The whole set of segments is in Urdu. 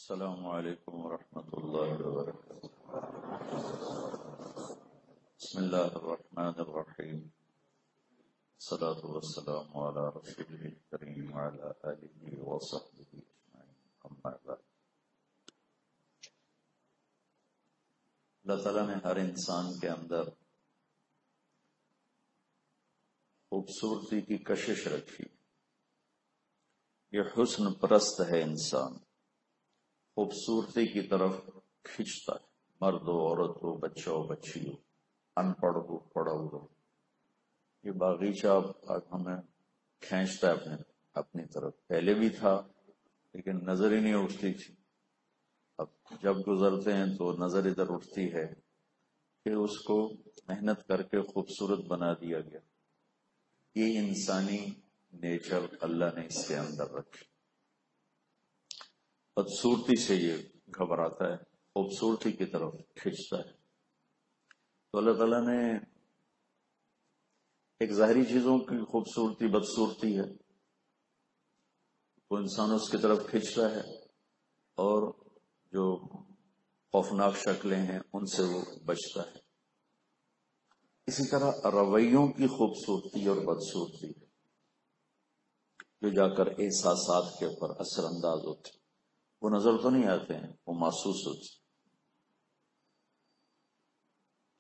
السلام علیکم ورحمۃ اللہ وبرکاتہ۔ بسم اللہ الرحمن الرحیم، الصلاة والسلام علی رسولہ الکریم وعلی آلہ وصحبہ اجمعین، اما بعد۔ اللہ تعالیٰ نے ہر انسان کے اندر خوبصورتی کی کشش رکھی۔ یہ حسن پرست ہے انسان، خوبصورتی کی طرف کھینچتا ہے، مرد ہو، عورت ہو، بچہ ہو، بچی ہو، ان پڑھ ہو، پڑھا ہو۔ یہ باغیچہ اب ہمیں کھینچتا ہے اپنی طرف۔ پہلے بھی تھا لیکن نظر ہی نہیں اٹھتی تھی، اب جب گزرتے ہیں تو نظر ادھر اٹھتی ہے کہ اس کو محنت کر کے خوبصورت بنا دیا گیا۔ یہ انسانی نیچر اللہ نے اس کے اندر رکھی۔ بدصورتی سے یہ گھبراتا ہے، خوبصورتی کی طرف کھینچتا ہے۔ تو اللہ تعالیٰ نے ایک ظاہری چیزوں کی خوبصورتی بدصورتی ہے، وہ انسان اس کی طرف کھینچتا ہے، اور جو خوفناک شکلیں ہیں ان سے وہ بچتا ہے۔ اسی طرح رویوں کی خوبصورتی اور بدصورتی جو جا کر احساسات کے اوپر اثر انداز ہوتے، وہ نظر تو نہیں آتے ہیں، وہ محسوس ہوتے۔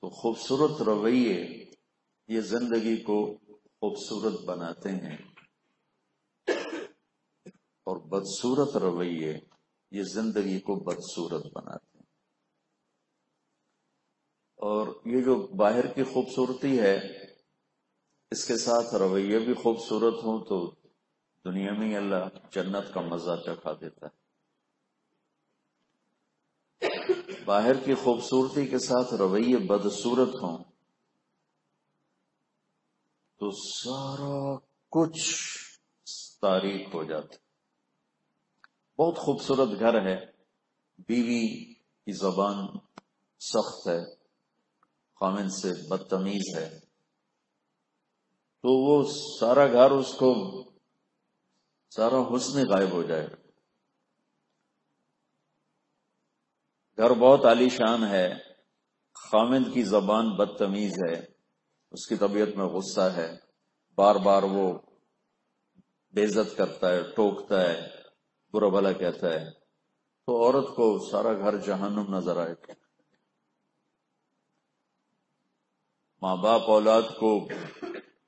تو خوبصورت رویے یہ زندگی کو خوبصورت بناتے ہیں، اور بدصورت رویے یہ زندگی کو بدصورت بناتے ہیں۔ اور یہ جو باہر کی خوبصورتی ہے، اس کے ساتھ رویے بھی خوبصورت ہوں تو دنیا میں اللہ جنت کا مزہ چکھا دیتا ہے۔ باہر کی خوبصورتی کے ساتھ رویے بدصورت ہوں تو سارا کچھ تاریک ہو جاتا۔ بہت خوبصورت گھر ہے، بیوی کی زبان سخت ہے، خامن سے بدتمیز ہے، تو وہ سارا گھر، اس کو سارا حسن غائب ہو جائے گا۔ گھر بہت عالی شان ہے، خامند کی زبان بدتمیز ہے، اس کی طبیعت میں غصہ ہے، بار بار وہ بے عزت کرتا ہے، ٹوکتا ہے، برا بھلا کہتا ہے، تو عورت کو سارا گھر جہنم نظر آئے گا۔ ماں باپ اولاد کو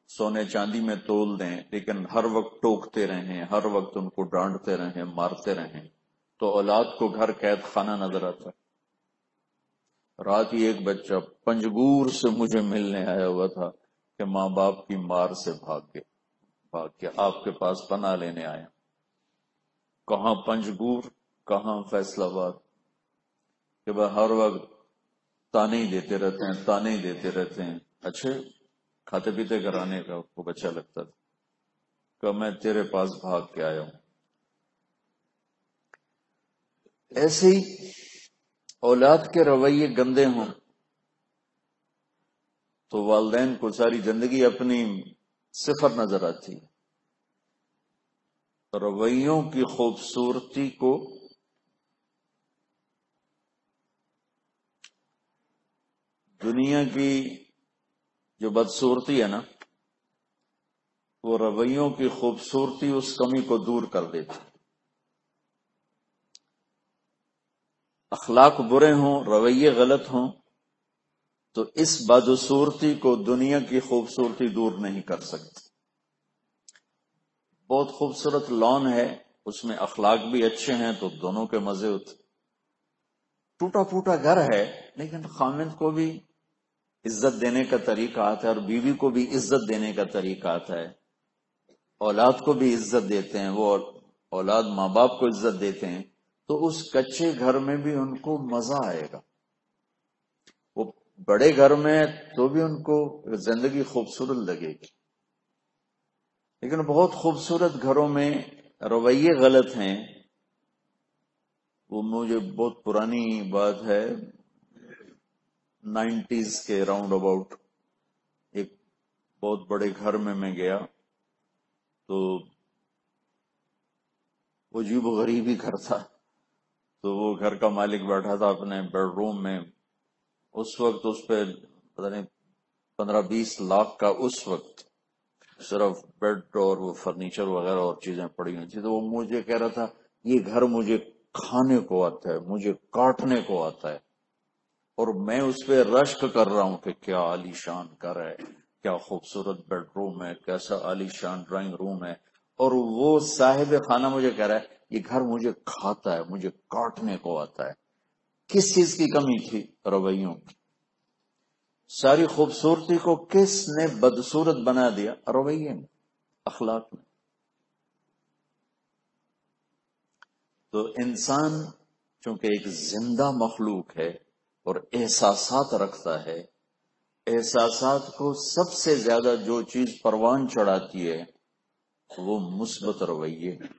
سونے چاندی میں تول دیں لیکن ہر وقت ٹوکتے رہیں، ہر وقت ان کو ڈانٹتے رہیں، مارتے رہیں، تو اولاد کو گھر قید خانہ نظر آتا ہے۔ رات ہی ایک بچہ پنجگور سے مجھے ملنے آیا ہوا تھا کہ ماں باپ کی مار سے بھاگ کے آپ کے پاس پناہ لینے آیا۔ کہاں پنجگور، کہاں فیصل آباد، کہ وہ ہر وقت تانے ہی دیتے رہتے ہیں، تانے ہی دیتے رہتے ہیں۔ اچھے کھاتے پیتے کرانے کا کو بچہ لگتا تھا، کہ میں تیرے پاس بھاگ کے آیا ہوں۔ ایسے ہی اولاد کے رویے گندے ہوں تو والدین کو ساری زندگی اپنی صفر نظر آتی ہے۔ رویوں کی خوبصورتی کو دنیا کی جو بدصورتی ہے نا، وہ رویوں کی خوبصورتی اس کمی کو دور کر دیتی۔ اخلاق برے ہوں، رویے غلط ہوں تو اس بدصورتی کو دنیا کی خوبصورتی دور نہیں کر سکتی۔ بہت خوبصورت لان ہے، اس میں اخلاق بھی اچھے ہیں تو دونوں کے مزے ہوتے۔ ٹوٹا پھوٹا گھر ہے لیکن خامند کو بھی عزت دینے کا طریقہ آتا ہے، اور بیوی کو بھی عزت دینے کا طریقہ آتا ہے، اولاد کو بھی عزت دیتے ہیں، وہ اولاد ماں باپ کو عزت دیتے ہیں، تو اس کچے گھر میں بھی ان کو مزہ آئے گا۔ وہ بڑے گھر میں تو بھی ان کو زندگی خوبصورت لگے گی، لیکن بہت خوبصورت گھروں میں رویے غلط ہیں۔ وہ مجھے بہت پرانی بات ہے، 90s کے راؤنڈ اباؤٹ ایک بہت بڑے گھر میں گیا تو وہ عجیب و غریب ہی گھر تھا۔ تو وہ گھر کا مالک بیٹھا تھا اپنے بیڈ روم میں، اس وقت اس پہ پتہ نہیں 15-20 لاکھ کا اس وقت صرف بیڈ اور وہ فرنیچر وغیرہ اور چیزیں پڑی ہوئی تھی. تو وہ مجھے کہہ رہا تھا یہ گھر مجھے کھانے کو آتا ہے، مجھے کاٹنے کو آتا ہے، اور میں اس پہ رشک کر رہا ہوں کہ کیا عالی شان گھر ہے، کیا خوبصورت بیڈ روم ہے، کیسا عالی شان ڈرائنگ روم ہے. اور وہ صاحب خانہ مجھے کہہ رہا ہے یہ گھر مجھے کھاتا ہے، مجھے کاٹنے کو آتا ہے. کس چیز کی کمی تھی؟ رویوں کی. ساری خوبصورتی کو کس نے بدصورت بنا دیا؟ رویے میں، اخلاق میں. تو انسان چونکہ ایک زندہ مخلوق ہے اور احساسات رکھتا ہے، احساسات کو سب سے زیادہ جو چیز پروان چڑھاتی ہے وہ مثبت رویے ہیں،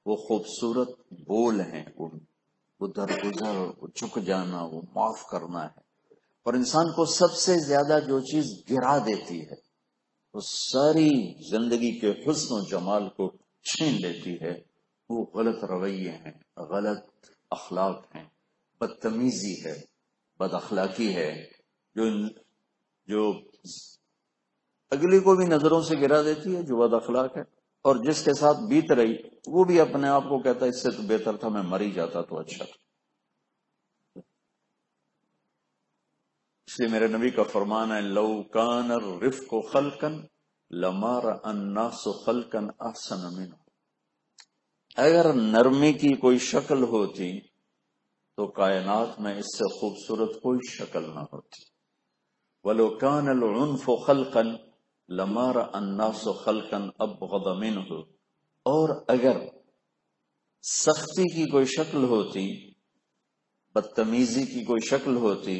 وہ خوبصورت بول ہیں، وہ درگزر، وہ جھک جانا، وہ معاف کرنا ہے. اور انسان کو سب سے زیادہ جو چیز گرا دیتی ہے، وہ ساری زندگی کے حسن و جمال کو چھین لیتی ہے، وہ غلط رویے ہیں، غلط اخلاق ہیں، بدتمیزی ہے، بد اخلاقی ہے، جو اگلی کو بھی نظروں سے گرا دیتی ہے، جو بد اخلاق ہے. اور جس کے ساتھ بیت رہی وہ بھی اپنے آپ کو کہتا ہے اس سے تو بہتر تھا میں مر ہی جاتا تو اچھا تھا. اس لیے میرے نبی کا فرمان ہے لو کان الرفق خلقا لما رأى الناس خلقا احسن منه. اگر نرمی کی کوئی شکل ہوتی تو کائنات میں اس سے خوبصورت کوئی شکل نہ ہوتی. ولو کان العنف خلقا لما رأى الناس خلقا ابغض منه. اور اگر سختی کی کوئی شکل ہوتی، بدتمیزی کی کوئی شکل ہوتی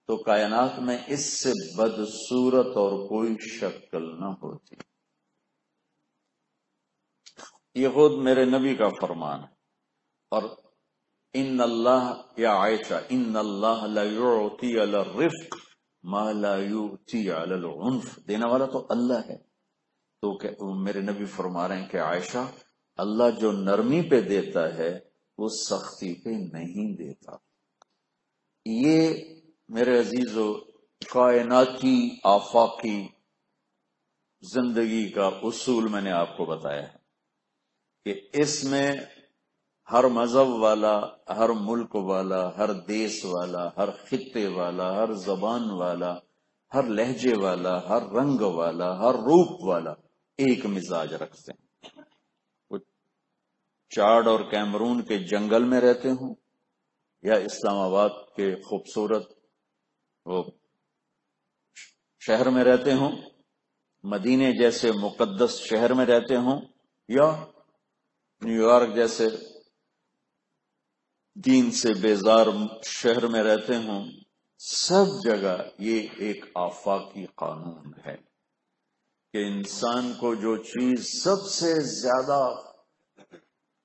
تو کائنات میں اس سے بدصورت اور کوئی شکل نہ ہوتی. یہ خود میرے نبی کا فرمان ہے. اور ان اللہ یا عائشہ ان اللہ لا یعطی علی الرفق ما لا یعطی علی العنف. دینے والا تو اللہ ہے. تو میرے نبی فرما رہے ہیں کہ عائشہ اللہ جو نرمی پہ دیتا ہے وہ سختی پہ نہیں دیتا. یہ میرے عزیزو کائناتی آفاقی زندگی کا اصول میں نے آپ کو بتایا ہے کہ اس میں ہر مذہب والا، ہر ملک والا، ہر دیس والا، ہر خطے والا، ہر زبان والا، ہر لہجے والا، ہر رنگ والا، ہر روپ والا ایک مزاج رکھتے ہیں. وہ چاڈ اور کیمرون کے جنگل میں رہتے ہوں یا اسلام آباد کے خوبصورت وہ شہر میں رہتے ہوں، مدینے جیسے مقدس شہر میں رہتے ہوں، یا نیو یارک جیسے دین سے بیزار شہر میں رہتے ہوں، سب جگہ یہ ایک آفاقی قانون ہے کہ انسان کو جو چیز سب سے زیادہ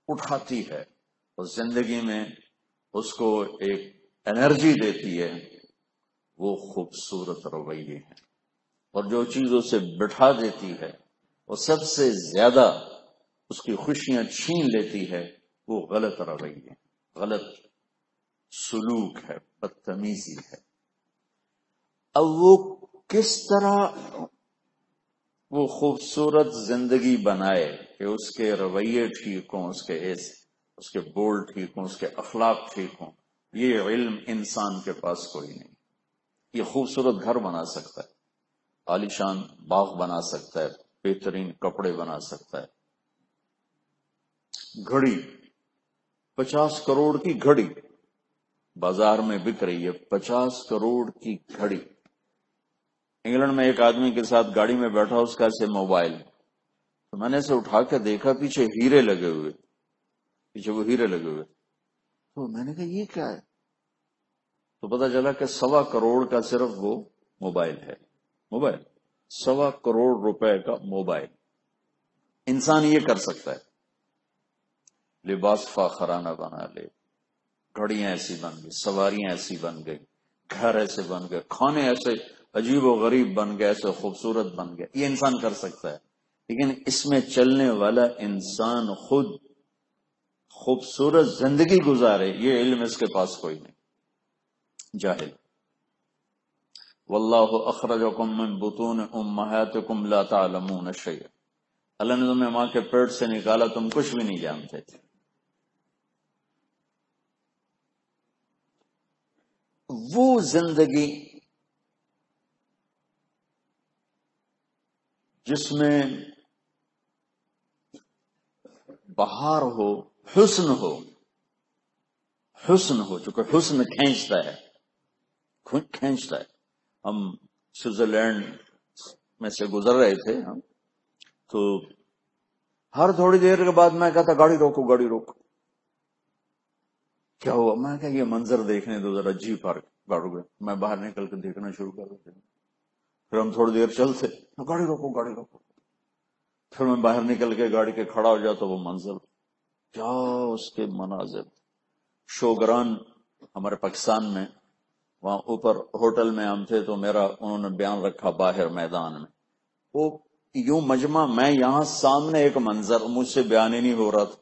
اٹھاتی ہے اور زندگی میں اس کو ایک انرجی دیتی ہے وہ خوبصورت رویے ہیں، اور جو چیز اسے بٹھا دیتی ہے وہ سب سے زیادہ اس کی خوشیاں چھین لیتی ہے وہ غلط رویے، غلط سلوک ہے، بدتمیزی ہے. اب وہ کس طرح وہ خوبصورت زندگی بنائے کہ اس کے رویے ٹھیک ہوں، اس کے بول ٹھیک ہوں، اس کے اخلاق ٹھیک ہوں. یہ علم انسان کے پاس کوئی نہیں. یہ خوبصورت گھر بنا سکتا ہے، عالیشان باغ بنا سکتا ہے، بہترین کپڑے بنا سکتا ہے. گھڑی 50 کروڑ کی گھڑی بازار میں بک رہی ہے، 50 کروڑ کی گھڑی. انگلینڈ میں ایک آدمی کے ساتھ گاڑی میں بیٹھا، اس کا ایسے موبائل، تو میں نے اسے اٹھا کے دیکھا پیچھے ہیرے لگے ہوئے، پیچھے وہ ہیرے لگے ہوئے. تو میں نے کہا یہ کیا ہے؟ تو پتا چلا کہ 1.25 کروڑ کا صرف وہ موبائل ہے. موبائل 1.25 کروڑ روپے کا موبائل. انسان یہ کر سکتا ہے، لباس فاخرانہ بنا لے، گھڑیاں ایسی بن گئی، سواریاں ایسی بن گئی، گھر ایسے بن گئے، کھانے ایسے عجیب و غریب بن گئے، ایسے خوبصورت بن گئے. یہ انسان کر سکتا ہے، لیکن اس میں چلنے والا انسان خود خوبصورت زندگی گزارے، یہ علم اس کے پاس کوئی نہیں، جاہل۔ واللہ اخرجکم من بطون امہاتکم لا تعلمون شیئا، اللہ نے تمہیں ماں کے پیٹ سے نکالا، تم کچھ بھی نہیں جانتے تھے۔ وہ زندگی جس میں بہار ہو، حسن ہو، حسن ہو، چونکہ حسن کھینچتا ہے، کھینچتا ہے۔ ہم سوئٹزرلینڈ میں سے گزر رہے تھے ہم، تو ہر تھوڑی دیر کے بعد میں کہتا گاڑی روکو گاڑی روکو، کیا ہوا؟ میں کہا یہ منظر دیکھنے دو ذرا، جی پارک گاڑی گئے، میں باہر نکل کے دیکھنا شروع کر دیتے، پھر ہم تھوڑی دیر چلتے، گاڑی روکو گاڑی روکو، پھر میں باہر نکل کے گاڑی کے کھڑا ہو جاتا، وہ منظر کیا، اس کے مناظر۔ شوگران ہمارے پاکستان میں، وہاں اوپر ہوٹل میں ہم تھے، تو میرا انہوں نے بیان رکھا باہر میدان میں، وہ یوں مجمع، میں یہاں سامنے ایک منظر، مجھ سے بیان ہی نہیں ہو رہا تھا،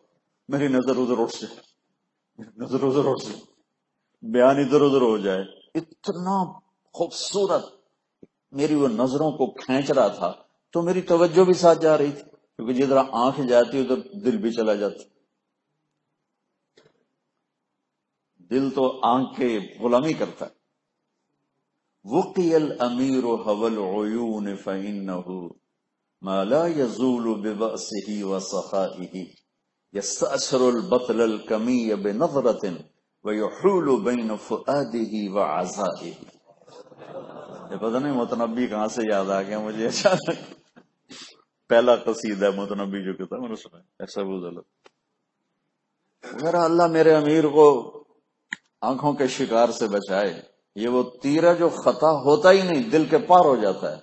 میری نظر ادھر اٹھ سے، نظر ادھر اٹھ سے، بیان ادھر ادھر ہو جائے، اتنا خوبصورت میری وہ نظروں کو کھینچ رہا تھا، تو میری توجہ بھی ساتھ جا رہی تھی، کیونکہ جدھر آنکھ جاتی ادھر دل بھی چلا جاتا۔ دل تو آنکھ کے غلامی کرتا ہے۔ وقی الامیر هوى العیون فإنه ما لا يزول ببأسه وسخائه يستأثر البطل الكمی بنظرة ويحول بين فؤاده وعزائه۔ یہ پتہ نہیں متنبی کہاں سے یاد آ گیا مجھے اچانک، پہلا قصیدہ متنبی جو کہتا میں نے سنا ایسا میرا اللہ میرے امیر کو آنکھوں کے شکار سے بچائے، یہ وہ تیرا جو خطا ہوتا ہی نہیں، دل کے پار ہو جاتا ہے،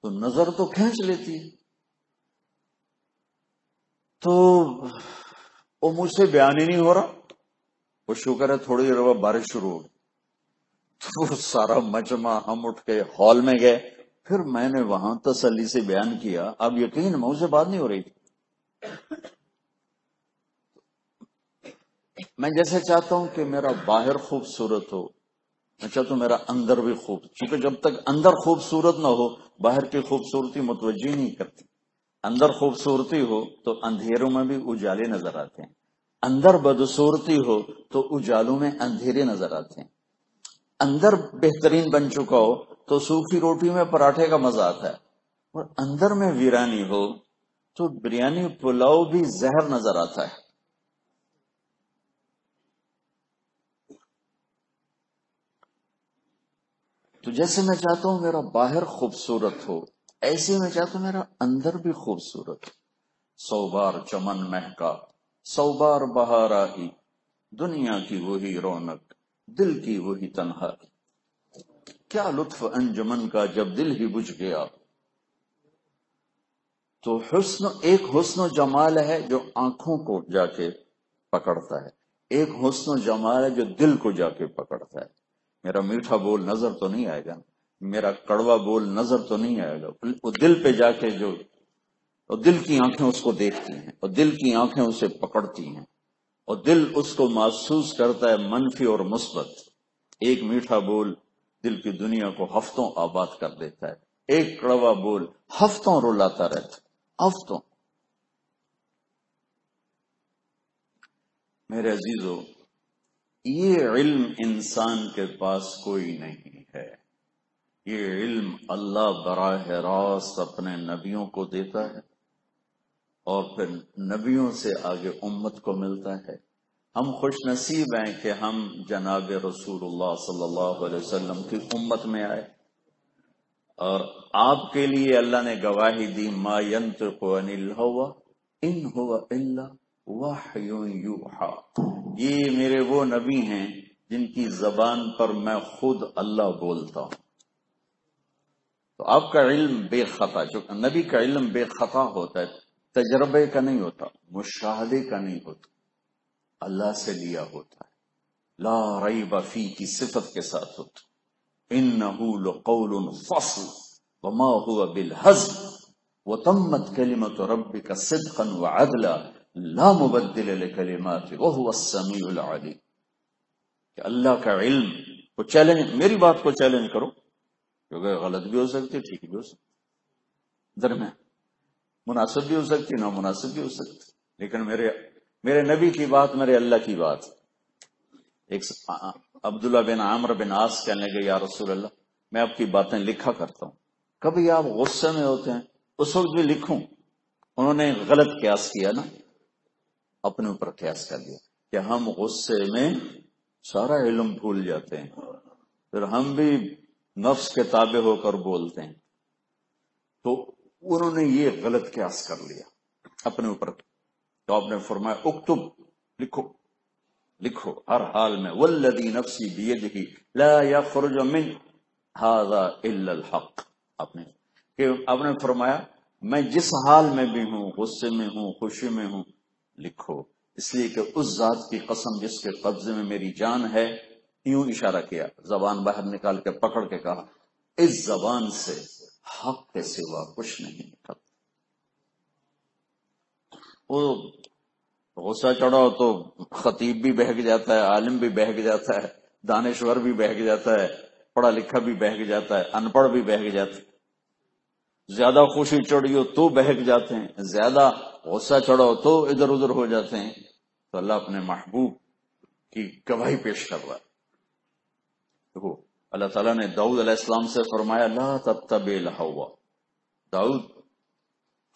تو نظر تو کھینچ لیتی ہے، تو وہ مجھ سے بیان ہی نہیں ہو رہا۔ وہ شکر ہے تھوڑی دیر بعد بارش شروع ہو گئی، تو وہ سارا مجمع ہم اٹھ کے ہال میں گئے، پھر میں نے وہاں تسلی سے بیان کیا، اب یقین مجھ سے بات نہیں ہو رہی تھی۔ میں جیسے چاہتا ہوں کہ میرا باہر خوبصورت ہو، میں چاہتا ہوں میرا اندر بھی خوب، کیونکہ جب تک اندر خوبصورت نہ ہو باہر کی خوبصورتی متوجہ نہیں کرتی۔ اندر خوبصورتی ہو تو اندھیروں میں بھی اجالے نظر آتے ہیں، اندر بدصورتی ہو تو اجالوں میں اندھیرے نظر آتے ہیں۔ اندر بہترین بن چکا ہو تو سوکھی روٹی میں پراٹھے کا مزہ آتا ہے، اور اندر میں ویرانی ہو تو بریانی پلاؤ بھی زہر نظر آتا ہے۔ تو جیسے میں چاہتا ہوں میرا باہر خوبصورت ہو، ایسے میں چاہتا ہوں میرا اندر بھی خوبصورت ہو۔ 100 بار چمن مہکا 100 بار بہار آئی، دنیا کی وہی رونق دل کی وہی تنہائی، کیا لطف انجمن کا جب دل ہی بجھ گیا۔ تو ایک حسن و جمال ہے جو آنکھوں کو جا کے پکڑتا ہے، ایک حسن و جمال ہے جو دل کو جا کے پکڑتا ہے۔ میرا میٹھا بول نظر تو نہیں آئے گا، میرا کڑوا بول نظر تو نہیں آئے گا، وہ دل پہ جا کے جو، اور دل کی آنکھیں اس کو دیکھتی ہیں، اور دل کی آنکھیں اسے پکڑتی ہیں، اور دل اس کو محسوس کرتا ہے منفی اور مثبت۔ ایک میٹھا بول دل کی دنیا کو ہفتوں آباد کر دیتا ہے، ایک کڑوا بول ہفتوں رلاتا رہتا ہے، ہفتوں۔ میرے عزیزو، یہ علم انسان کے پاس کوئی نہیں ہے، یہ علم اللہ براہ راست اپنے نبیوں کو دیتا ہے، اور پھر نبیوں سے آگے امت کو ملتا ہے۔ ہم خوش نصیب ہیں کہ ہم جناب رسول اللہ صلی اللہ علیہ وسلم کی امت میں آئے، اور آپ کے لیے اللہ نے گواہی دی، ما ینطق عن الہوی ان هو الا وحی یوحی، یہ میرے وہ نبی ہیں جن کی زبان پر میں خود اللہ بولتا ہوں۔ تو آپ کا علم بے خطا، جو نبی کا علم بے خطا ہوتا ہے، تجربے کا نہیں ہوتا، مشاہدے کا نہیں ہوتا، اللہ سے لیا ہوتا ہے، لا ریب فی کی صفت کے ساتھ ہوتا، انہ لقول فصل وما هو بالہزل، وَتَمَّتْ كَلِمَةُ رَبِّكَ صِدْقًا وَعَدْلًا لَا مُبَدِّلَ لِكَلِمَاتِهِ وَهُوَ السَّمِيعُ الْعَلِيمُ کہ اللہ کا علم کو چیلنج، میری بات کو چیلنج کرو، کیونکہ غلط بھی ہو سکتی، ٹھیک بھی ہو سکتی، درمیان مناسب بھی ہو سکتی، نامناسب بھی ہو سکتی، لیکن میرے نبی کی بات میرے اللہ کی بات۔ ایک عبداللہ بن عامر بن عاص کہنے لگے یا رسول اللہ میں آپ کی باتیں لکھا کرتا ہوں، کبھی آپ غصے میں ہوتے ہیں اس وقت بھی لکھوں؟ انہوں نے غلط قیاس کیا نا، اپنے اوپر قیاس کر لیا کہ ہم غصے میں سارا علم بھول جاتے ہیں، پھر ہم بھی نفس کے تابع ہو کر بولتے ہیں، تو انہوں نے یہ غلط قیاس کر لیا اپنے اوپر۔ تو آپ نے فرمایا اکتب، لکھو ہر حال میں، والذی نفسی بیدہ لا یخرج من ھذا الا الحق۔ آپ نے فرمایا میں جس حال میں بھی ہوں، غصے میں ہوں، خوشی میں ہوں، لکھو، اس لیے کہ اس ذات کی قسم جس کے قبضے میں میری جان ہے، یوں اشارہ کیا، زبان باہر نکال کے پکڑ کے کہا اس زبان سے حق کے سوا کچھ نہیں نکلتا۔ وہ غصہ چڑھاؤ تو خطیب بھی بہک جاتا ہے، عالم بھی بہک جاتا ہے، دانشور بھی بہک جاتا ہے، پڑھا لکھا بھی بہک جاتا ہے، ان پڑھ بھی بہک جاتا ہے، زیادہ خوشی چڑھی ہو تو بہک جاتے ہیں، زیادہ غصہ چڑھاؤ تو ادھر ادھر ہو جاتے ہیں۔ تو اللہ اپنے محبوب کی گواہی پیش کر رہا ہے۔ دیکھو اللہ تعالیٰ نے داؤد علیہ السلام سے فرمایا لا تتبع الہوی، داؤد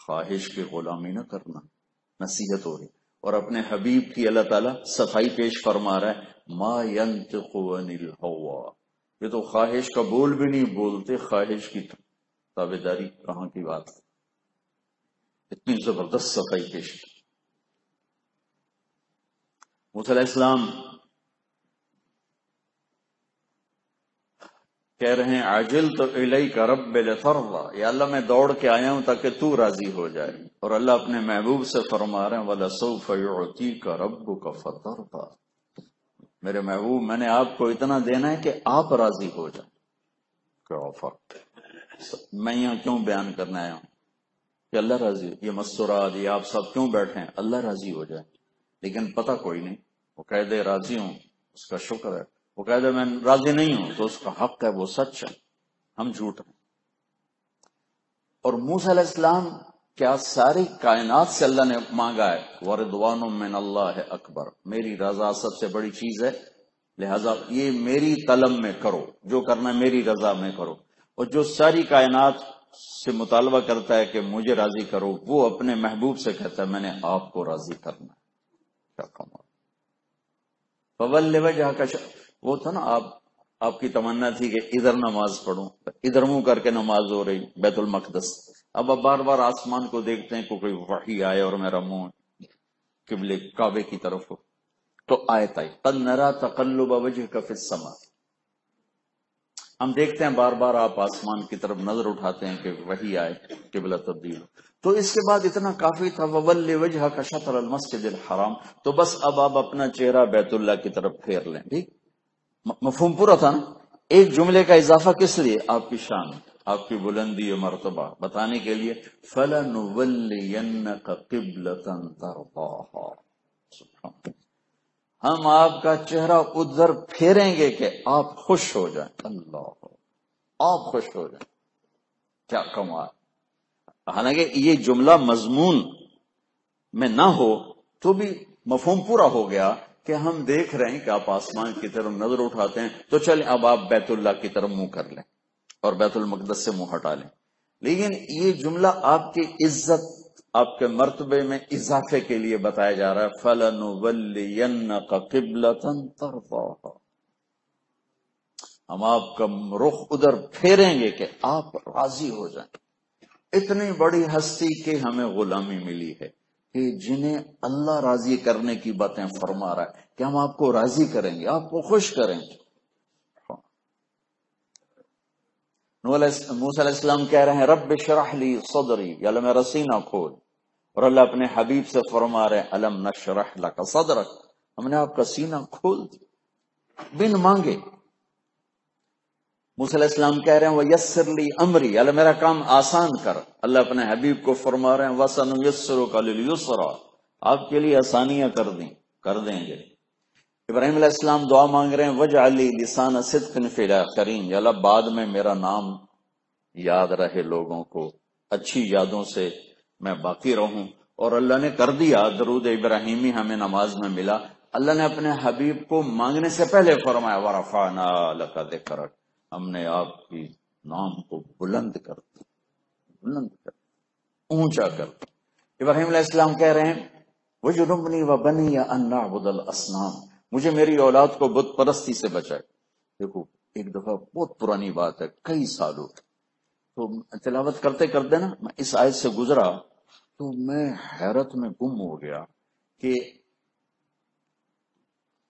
خواہش کی غلامی نہ کرنا، نصیحت ہو رہی، اور اپنے حبیب کی اللہ تعالیٰ صفائی پیش فرما رہا ہے ما ینطق عن الہوی، یہ تو خواہش کا بول بھی نہیں بولتے، خواہش کی تابعداری کہاں کی بات ہے، اتنی زبردست صفائی پیش کی۔ موسیٰ علیہ السلام کہہ رہے ہیں عجلت الیک رب لترضی، یا اللہ میں دوڑ کے آیا ہوں تاکہ تو راضی ہو جائے، اور اللہ اپنے محبوب سے فرما رہے ہیں وَلَسَوْفَ يُعْطِيكَ رَبُّكَ فَتَرْضَى، میرے محبوب میں نے آپ کو اتنا دینا ہے کہ آپ راضی ہو جائیں۔ کیا فرق، میں یہاں کیوں بیان کرنا آیا ہوں کہ اللہ راضی ہو، یہ مستورات یہ آپ سب کیوں بیٹھے ہیں، اللہ راضی ہو جائے، لیکن پتہ کوئی نہیں، وہ کہہ دے راضی ہوں اس کا شکر ہے، وہ کہہ دے میں راضی نہیں ہوں تو اس کا حق ہے، وہ سچ ہے، ہم جھوٹ ہیں۔ اور موسیٰ علیہ السلام کیا ساری کائنات سے اللہ نے مانگا ہے وَرِضْوَانٌ مِّنَ اللَّهِ اکبر، میری رضا سب سے بڑی چیز ہے، لہذا یہ میری طلب میں کرو، جو کرنا میری رضا میں کرو، اور جو ساری کائنات سے مطالبہ کرتا ہے کہ مجھے راضی کرو، وہ اپنے محبوب سے کہتا ہے میں نے آپ کو راضی کرنا ہے۔ کیا کمال، فَوَلِّ وَجْهَكَ، وہ تھا نا آپ کی تمنا تھی کہ ادھر نماز پڑھوں، ادھر منہ کر کے نماز ہو رہی بیت المقدس، اب آپ بار بار آسمان کو دیکھتے ہیں کوئی وحی آئے اور میرا منہ قبلے کعبے کی طرف ہو، تو آیت آئی قَدْ نَرَا تَقَلُّبَ وَجْهِكَ فِي السَّمَاءِ، ہم دیکھتے ہیں بار بار آپ آسمان کی طرف نظر اٹھاتے ہیں کہ وحی آئے، قبلہ تبدیل۔ تو اس کے بعد اتنا کافی تھا وَوَلِّ وَجْهَكَ شَطْرَ الْمَسْجِدِ الْحَرَامِ، تو بس اب آپ اپنا چہرہ بیت اللہ کی طرف پھیر لیں، ٹھیک، مفہوم پورا تھا نا۔ ایک جملے کا اضافہ کس لیے؟ آپ کی شان، آپ کی بلندی و مرتبہ بتانے کے لیے فَلَنُوَلِّيَنَّكَ قِبْلَةً تَرْضَاهَا، ہم آپ کا چہرہ ادھر پھیریں گے کہ آپ خوش ہو جائیں، اللہ آپ خوش ہو جائیں۔ کیا کمال، حالانکہ یہ جملہ مضمون میں نہ ہو تو بھی مفہوم پورا ہو گیا کہ ہم دیکھ رہے ہیں کہ آپ آسمان کی طرف نظر اٹھاتے ہیں، تو چلیں اب آپ بیت اللہ کی طرف منہ کر لیں اور بیت المقدس سے منہ ہٹا لیں، لیکن یہ جملہ آپ کی عزت، آپ کے مرتبے میں اضافے کے لیے بتایا جا رہا ہے فَلَنُوَلِّيَنَّكَ قِبْلَةً تَرْضَاهَا، ہم آپ کا رخ ادھر پھیریں گے کہ آپ راضی ہو جائیں۔ اتنی بڑی ہستی کی ہمیں غلامی ملی ہے کہ جنہیں اللہ راضی کرنے کی باتیں فرما رہا ہے کہ ہم آپ کو راضی کریں گے، آپ کو خوش کریں گے۔ موسیٰ علیہ السلام کہہ رہے ہیں رب اشرح لی صدری، یا اللہ میرا سینہ کھول، اور اللہ اپنے حبیب سے فرما رہے ہیں الم نشرح لک صدرک، ہم نے آپ کا سینہ کھول دیا بن مانگے۔ موسیٰ علیہ السلام کہہ رہے ہیں وَيَسِّرْ لِي أَمْرِي، اللہ میرا کام آسان کر. اللہ اپنے حبیب کو فرما رہے ہیں وَسَنُيَسِّرُكَ لِلْيُسْرَىٰ، آپ کے لیے آسانیاں کر دیں گے. ابراہیم علیہ السلام دعا مانگ رہے ہیں وَاجْعَل لِي لِسَانَ صِدْقٍ فِي الْآخِرِينَ، یا اللہ بعد میں میرا نام یاد رہے لوگوں کو، اچھی یادوں سے میں باقی رہوں. اور اللہ نے کر دیا. درود ابراہیمی ہمیں نماز میں ملا. اللہ نے اپنے حبیب کو مانگنے سے پہلے فرمایا وَرَفَعْنَا لَكَ ذِكْرَكَ، ہم نے آپ کی نام کو بلند کر اونچا کر. ابراہیم علیہ السلام کہہ رہے ہیں وَجُنُبْنِي وَبَنِيَ أَن نَعْبُدَ الْأَصْنَامَ، مجھے میری اولاد کو بت پرستی سے بچائے. دیکھو ایک دفعہ بہت پرانی بات ہے، کئی سالوں تو تلاوت کرتے کرتے نا میں اس آیت سے گزرا تو میں حیرت میں گم ہو گیا کہ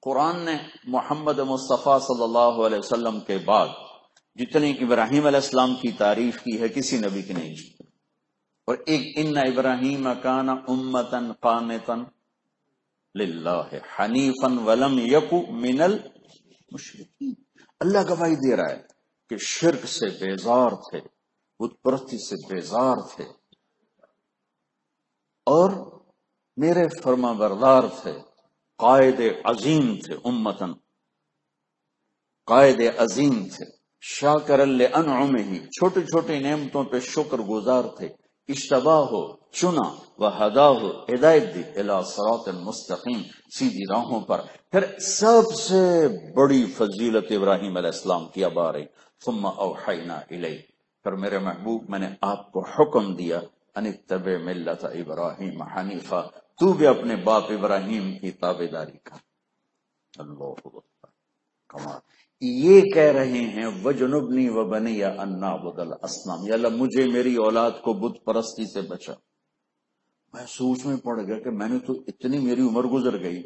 قرآن نے محمد مصطفیٰ صلی اللہ علیہ وسلم کے بعد جتنی ابراہیم علیہ السلام کی تعریف کی ہے کسی نبی کی نہیں کی. اور ایک ان ابراہیم کان امتن قانتن للہ حنیفا ولم یک من المشرکین. اللہ گواہی دے رہا ہے کہ شرک سے بیزار تھے، بت پرستی سے بیزار تھے، اور میرے فرما بردار تھے، قائد عظیم تھے، امتن قائد عظیم تھے، شاکر لانعمہ چھوٹی چھوٹی نعمتوں پہ شکر گزار تھے، اشتباہ چنا وہداہ ہدایت دی الی صراط المستقیم سیدھی راہوں پر. پھر سب سے بڑی فضیلت ابراہیم علیہ السلام کی اب آ رہی ثم اوحینا الیہ، پھر میرے محبوب میں نے آپ کو حکم دیا ان اتبع ملت ابراہیم حنیفا، تو بھی اپنے باپ ابراہیم کی تابعداری کر. اللہ اکبر کمال. یہ کہہ رہے ہیں وَجُنُبْنِي وَبَنِيَ أَن نَعْبُدَ الْأَصْنَامَ، یا اللہ مجھے میری اولاد کو بت پرستی سے بچا. میں سوچ میں پڑ گیا کہ میں نے تو اتنی میری عمر گزر گئی،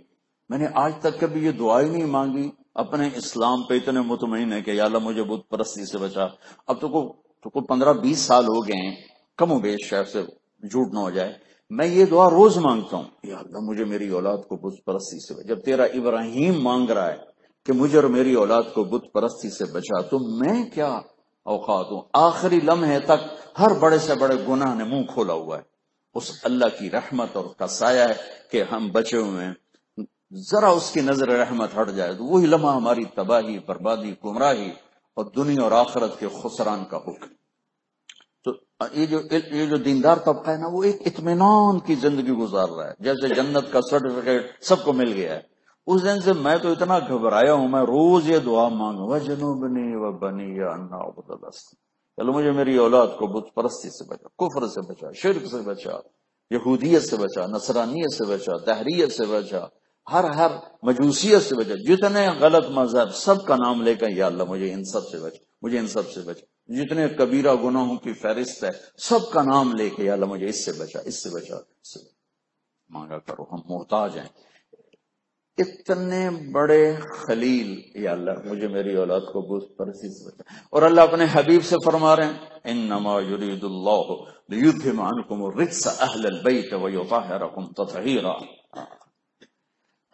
میں نے آج تک کبھی یہ دعا ہی نہیں مانگی. اپنے اسلام پہ اتنے مطمئن ہے کہ یا اللہ مجھے بت پرستی سے بچا. اب تو کو 15-20 سال ہو گئے ہیں، کم و بیش شاید سے جھوٹ نہ ہو جائے، میں یہ دعا روز مانگتا ہوں یا اللہ مجھے میری اولاد کو بت پرستی سے بچا. جب تیرا ابراہیم مانگ رہا ہے کہ مجھے اور میری اولاد کو بت پرستی سے بچا، تو میں کیا اوقات ہوں. آخری لمحے تک ہر بڑے سے بڑے گناہ نے منہ کھولا ہوا ہے. اس اللہ کی رحمت اور کا سایہ ہے کہ ہم بچے ہوئے ہیں، ذرا اس کی نظر رحمت ہٹ جائے تو وہی لمحہ ہماری تباہی، بربادی، گمراہی اور دنیا اور آخرت کے خسران کا حکم. تو یہ جو دیندار طبقہ ہے نا، وہ ایک اطمینان کی زندگی گزار رہا ہے، جیسے جنت کا سرٹیفکیٹ سب کو مل گیا ہے. اس دن سے میں تو اتنا گھبرایا ہوں، میں روز یہ دعا مانگوں وَجُنُبْنِي وَبَنِيَ أَن نَعْبُدَ الْأَصْنَامَ، چلو مجھے میری اولاد کو بت پرستی سے بچا، کفر سے بچا، شرک سے بچا، یہودیت سے بچا، نصرانیت سے بچا، دہریت سے بچا، ہر مجوسیت سے بچا، جتنے غلط مذہب سب کا نام لے کر یا اللہ مجھے ان سب سے بچا، مجھے ان سب سے بچا. جتنے کبیرہ گناہوں کی فہرست ہے سب کا نام لے کے یا اللہ مجھے اس سے بچا، اس سے بچا، اس سے مانگا کرو. ہم محتاج ہیں. اتنے بڑے خلیل یا اللہ مجھے میری اولاد کو بت پرستی سے بچا. اور اللہ اپنے حبیب سے فرما رہے ہیں انما یرید اللہ لیذھب عنکم الرجس اہل البیت ویطہرکم تطہیرا.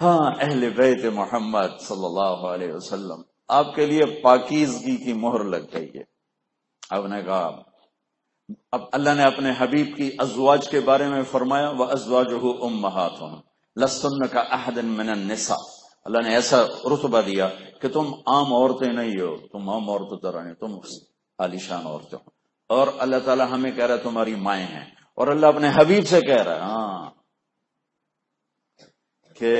ہاں اہل بیت محمد صلی اللہ علیہ وسلم آپ کے لیے پاکیزگی کی مہر لگ گئی ہے. آپ نے کہا اب اللہ نے اپنے حبیب کی ازواج کے بارے میں فرمایا وازواجہ امہاتہم لستن کا احد من النساء. اللہ نے ایسا رتبہ دیا کہ تم عام عورتیں نہیں ہو، تم عام عورتوں طرح نہیں، تم عالیشان عورتیں ہو. اور اللہ تعالیٰ ہمیں کہہ رہا ہے تمہاری مائیں ہیں. اور اللہ اپنے حبیب سے کہہ رہا ہے ہاں کہ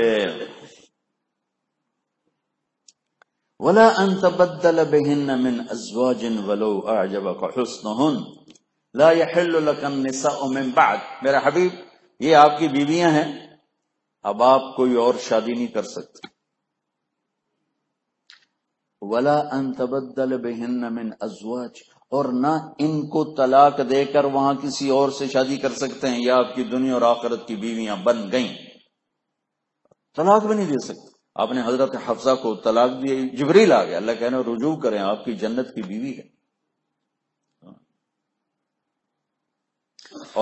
وَلَا أَن تَبَدَّلَ بِهِنَّ مِنْ أَزْوَاجٍ وَلَوْ أَعْجَبَكَ حُسْنُهُنَّ لَا يَحِلُّ لَكَ النِّسَاءُ مِنْ بَعْدِ. میرا حبیب یہ آپ کی بیویاں ہیں، اب آپ کوئی اور شادی نہیں کر سکتے. وَلَا أَن تَبَدَّلَ بِهِنَّ مِنْ أَزْوَاجٍ، اور نہ ان کو طلاق دے کر وہاں کسی اور سے شادی کر سکتے ہیں، یا آپ کی دنیا اور آخرت کی بیویاں بن گئیں، طلاق بھی نہیں دے سکتے. آپ نے حضرت حفصہ کو طلاق دی، جبریل آ گیا، اللہ کہنا رجوع کریں آپ کی جنت کی بیوی ہے.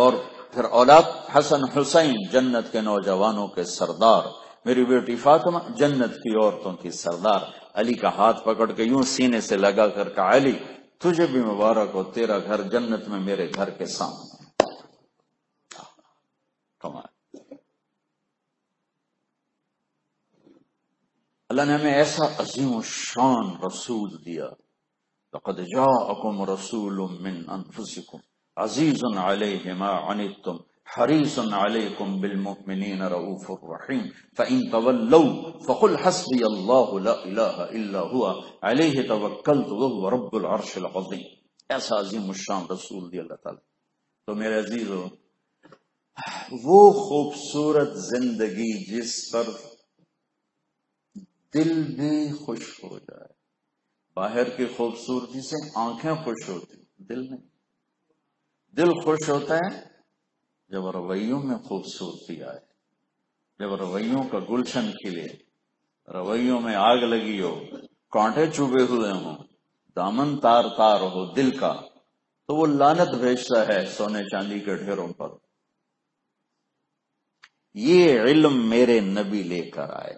اور پھر اولاد حسن حسین جنت کے نوجوانوں کے سردار میری بیٹی فاطمہ جنت کی عورتوں کی سردار. علی کا ہاتھ پکڑ کے یوں سینے سے لگا کر کہا علی تجھے بھی مبارک ہو، تیرا گھر جنت میں میرے گھر کے سامنے. کمال. اللہ نے ہمیں ایسا عظیم و شان رسول دیا. لقد جاءکم رسول من انفسکم عزیز علیہ ما عنتم حریص علیکم بالمؤمنین رؤوف الرحیم فإن تولوا فقل حسبی اللہ لا الہ الا هو علیہ توکلت وهو رب العرش العظیم. ایسا عظیم الشان رسول دیا اللہ تعالی. تو میرے عزیزو، وہ خوبصورت زندگی جس پر دل بھی خوش ہو جائے. باہر کی خوبصورتی سے آنکھیں خوش ہوتی، دل نہیں. دل خوش ہوتا ہے جب رویوں میں خوبصورتی آئے، جب رویوں کا گلشن کھلے، رویوں میں آگ لگی ہو، کانٹے چوبے ہوئے ہوں، دامن تار تار ہو دل کا، تو وہ لعنت بھیجتا ہے سونے چاندی کے ڈھیروں پر. یہ علم میرے نبی لے کر آئے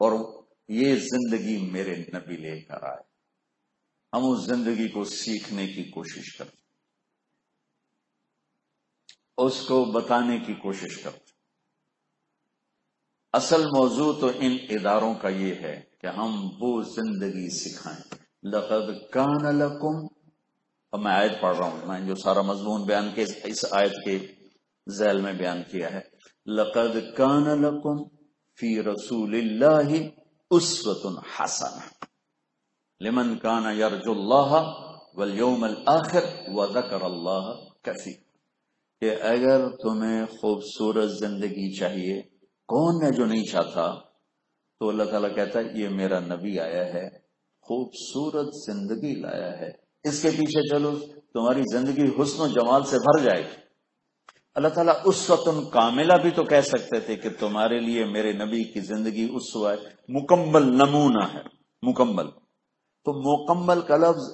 اور یہ زندگی میرے نبی لے کر آئے. ہم اس زندگی کو سیکھنے کی کوشش کرتے، اس کو بتانے کی کوشش کرتے. اصل موضوع تو ان اداروں کا یہ ہے کہ ہم وہ زندگی سکھائیں. لقد کان لکم، اب میں آیت پڑھ رہا ہوں، میں جو سارا مضمون بیان کے اس آیت کے ذیل میں بیان کیا ہے. لقد کان لکم فی رسول اللہ اسوۃ حسنہ لمن کان یرجو اللہ والیوم الآخر وذکر اللہ کثیر. کہ اگر تمہیں خوبصورت زندگی چاہیے، کون ہے جو نہیں چاہتا؟ تو اللہ تعالیٰ کہتا ہے یہ میرا نبی آیا ہے، خوبصورت زندگی لایا ہے، اس کے پیچھے چلو، تمہاری زندگی حسن و جمال سے بھر جائے گی. اللہ تعالیٰ اسوۃ کاملہ بھی تو کہہ سکتے تھے کہ تمہارے لیے میرے نبی کی زندگی اسوہ ہے، مکمل نمونہ ہے. مکمل، تو مکمل کا لفظ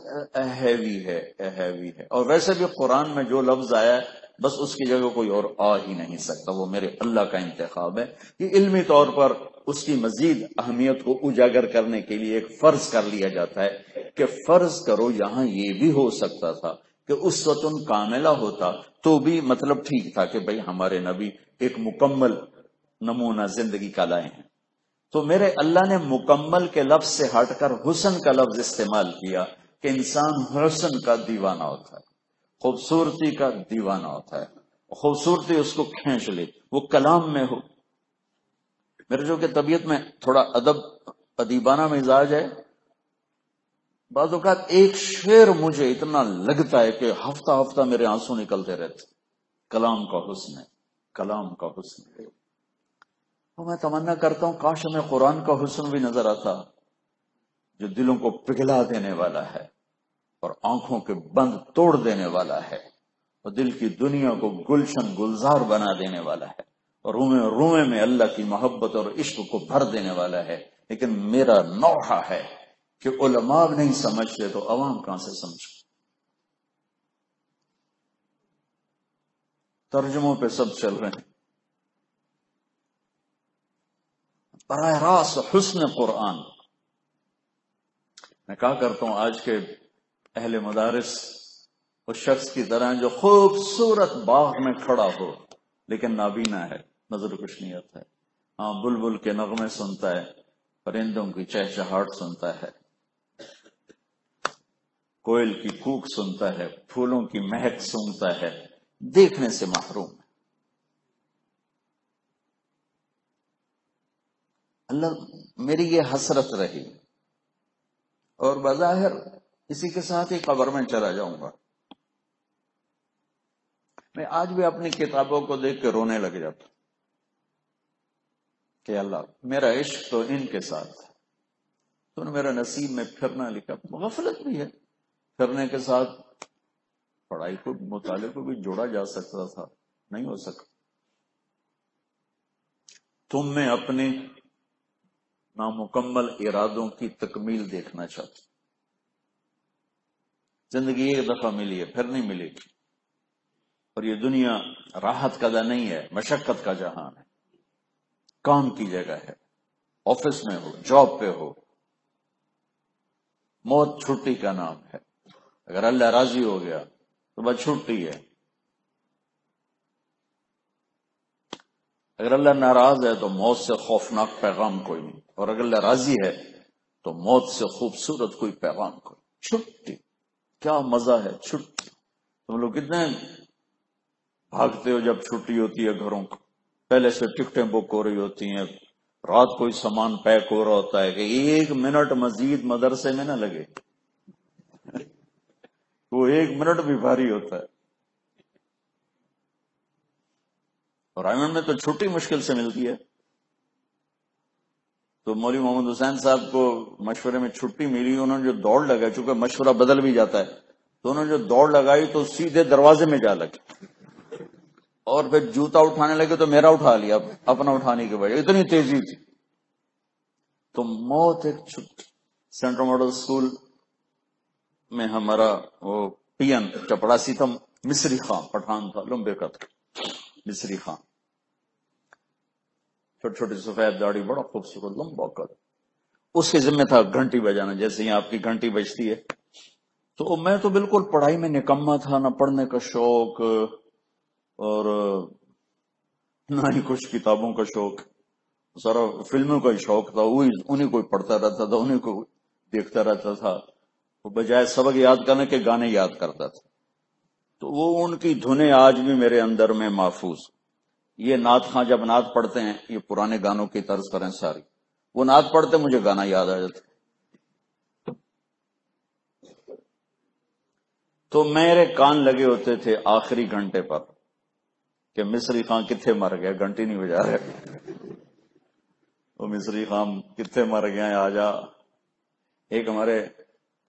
ہیوی ہے. اور ویسے بھی قرآن میں جو لفظ آیا ہے بس اس کی جگہ کوئی اور آ ہی نہیں سکتا، وہ میرے اللہ کا انتخاب ہے. یہ علمی طور پر اس کی مزید اہمیت کو اجاگر کرنے کے لیے ایک فرض کر لیا جاتا ہے کہ فرض کرو یہاں یہ بھی ہو سکتا تھا کہ اسوۃ کاملہ ہوتا تو بھی مطلب ٹھیک تھا کہ بھئی ہمارے نبی ایک مکمل نمونہ زندگی کا لائے ہیں. تو میرے اللہ نے مکمل کے لفظ سے ہٹ کر حسن کا لفظ استعمال کیا کہ انسان حسن کا دیوانہ ہوتا ہے، خوبصورتی کا دیوانہ ہوتا ہے، خوبصورتی اس کو کھینچ لے، وہ کلام میں ہو. میرے جو کہ طبیعت میں تھوڑا ادیبانہ مزاج ہے، بعض اوقات ایک شعر مجھے اتنا لگتا ہے کہ ہفتہ ہفتہ میرے آنسو نکلتے رہتے. کلام کا حسن ہے، کلام کا حسن ہے. تو میں تمنا کرتا ہوں کاش ہمیں قرآن کا حسن بھی نظر آتا جو دلوں کو پگھلا دینے والا ہے اور آنکھوں کے بند توڑ دینے والا ہے اور دل کی دنیا کو گلشن گلزار بنا دینے والا ہے اور رومے میں اللہ کی محبت اور عشق کو بھر دینے والا ہے. لیکن میرا نوحہ ہے کہ علماء نہیں سمجھتے تو عوام کہاں سے سمجھ. ترجموں پہ سب چل رہے ہیں. براہ راست حسن قرآن. میں کہا کرتا ہوں آج کے اہل مدارس اس شخص کی طرح جو خوبصورت باغ میں کھڑا ہو لیکن نابینا ہے، نظر کچھ نہیں آتا ہے. ہاں بلبل کے نغمے سنتا ہے، پرندوں کی چہچہاہٹ سنتا ہے، کوئل کی کوک سنتا ہے، پھولوں کی مہک سونگتا ہے، دیکھنے سے محروم ہے. اللہ میری یہ حسرت رہی اور بظاہر اسی کے ساتھ ہی قبر میں چلا جاؤں گا. میں آج بھی اپنی کتابوں کو دیکھ کے رونے لگ جاتا کہ اللہ میرا عشق تو ان کے ساتھ، تو نے میرا نصیب میں پھرنا لکھا. غفلت بھی ہے، پھرنے کے ساتھ پڑھائی کو مطالعے کو بھی جوڑا جا سکتا تھا، نہیں ہو سکا. تم میں اپنے نامکمل ارادوں کی تکمیل دیکھنا چاہتا. زندگی ایک دفعہ ملی ہے، پھر نہیں ملے گی. اور یہ دنیا راحت کا نہیں ہے، مشقت کا جہان ہے. کام کی جگہ ہے، آفس میں ہو، جاب پہ ہو، موت چھٹی کا نام ہے۔ اگر اللہ راضی ہو گیا تو بس چھٹی ہے، اگر اللہ ناراض ہے تو موت سے خوفناک پیغام کوئی نہیں، اور اگر اللہ راضی ہے تو موت سے خوبصورت کوئی پیغام کوئی۔ چھٹی، کیا مزہ ہے چھٹی۔ تم لوگ کتنے بھاگتے ہو جب چھٹی ہوتی ہے گھروں کو، پہلے سے ٹکٹیں بک ہو رہی ہوتی ہیں، رات کوئی سامان پیک ہو رہا ہوتا ہے کہ 1 منٹ مزید مدرسے میں نہ لگے، وہ 1 منٹ بھی بھاری ہوتا ہے۔ اور آئمن میں تو چھٹی مشکل سے ملتی ہے، تو مولوی محمد حسین صاحب کو مشورے میں چھٹی ملی، انہوں نے جو دوڑ لگائی، چونکہ مشورہ بدل بھی جاتا ہے، تو انہوں نے جو دوڑ لگائی تو سیدھے دروازے میں جا لگے، اور پھر جوتا اٹھانے لگے تو میرا اٹھا لیا اپنا اٹھانے کی وجہ، اتنی تیزی تھی۔ تو موت ایک چھٹی۔ سینٹرل ماڈل اسکول میں ہمارا وہ پی این چپڑاسی تھا، مصری خان پٹھان تھا، لمبے قد مصری خان، چھوٹی چھوٹی سفید داڑھی، بڑا خوبصورت لمبا قد۔ اس کے ذمہ تھا گھنٹی بجانا، جیسے ہی آپ کی گھنٹی بجتی ہے۔ تو میں تو بالکل پڑھائی میں نکما تھا، نہ پڑھنے کا شوق اور نہ ہی کچھ کتابوں کا شوق، سارا فلموں کا ہی شوق تھا، انہیں کوئی پڑھتا رہتا تھا، انہیں کو دیکھتا رہتا تھا، وہ بجائے سبق یاد کرنے کے گانے یاد کرتا تھا۔ تو وہ ان کی دھنیں آج بھی میرے اندر میں محفوظ۔ یہ نعت خاں جب نعت پڑھتے ہیں، یہ پرانے گانوں کی طرز پر ہیں ساری، وہ نعت پڑھتے مجھے گانا یاد آ جاتا۔ تو میرے کان لگے ہوتے تھے آخری گھنٹے پر کہ مصری خان کتنے مر گیا، گھنٹی نہیں بجا رہے، وہ مصری خان کتنے مر گیا آ جا۔ ایک ہمارے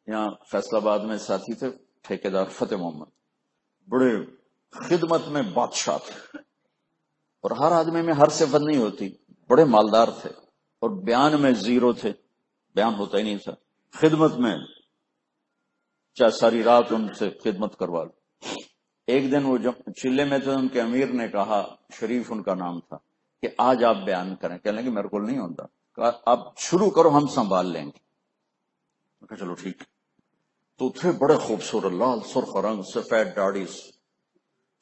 یہاں فیصل آباد میں ساتھی تھے ٹھیکیدار فتح محمد، بڑے خدمت میں بادشاہ تھے، اور ہر آدمی میں ہر صفت نہیں ہوتی، بڑے مالدار تھے اور بیان میں زیرو تھے، بیان ہوتا ہی نہیں تھا، خدمت میں چاہے ساری رات ان سے خدمت کروا لو۔ ایک دن وہ جب چلے میں تھے، ان کے امیر نے کہا، شریف ان کا نام تھا، کہ آج آپ بیان کریں۔ کہنے لگے میرے کو نہیں ہوتا، کہا آپ شروع کرو، ہم سنبھال لیں گے۔ میں کہا چلو ٹھیک۔ تو تھے بڑے خوبصورت، لال سرخ رنگ، سفید داڑھی،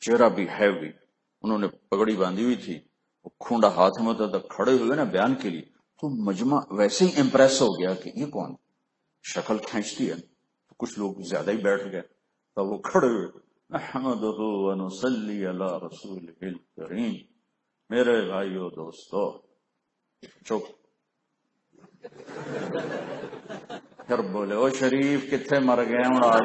چہرہ بھی ہیوی، انہوں نے پگڑی باندھی ہوئی تھی، وہ کھونڈا ہاتھ میں ہوتا تھا، کھڑے ہوئے نا بیان کے لیے، تو مجمع ویسے ہی امپریس ہو گیا کہ یہ کون، شکل کھینچتی ہے۔ تو کچھ لوگ زیادہ ہی بیٹھ گئے، تو وہ کھڑے ہوئے، نحمدہ ونصلی علی رسولہ الکریم۔ میرے بھائیو دوستو، چپ۔ پھر بولے او شریف کتنے مر گئے ہوں آج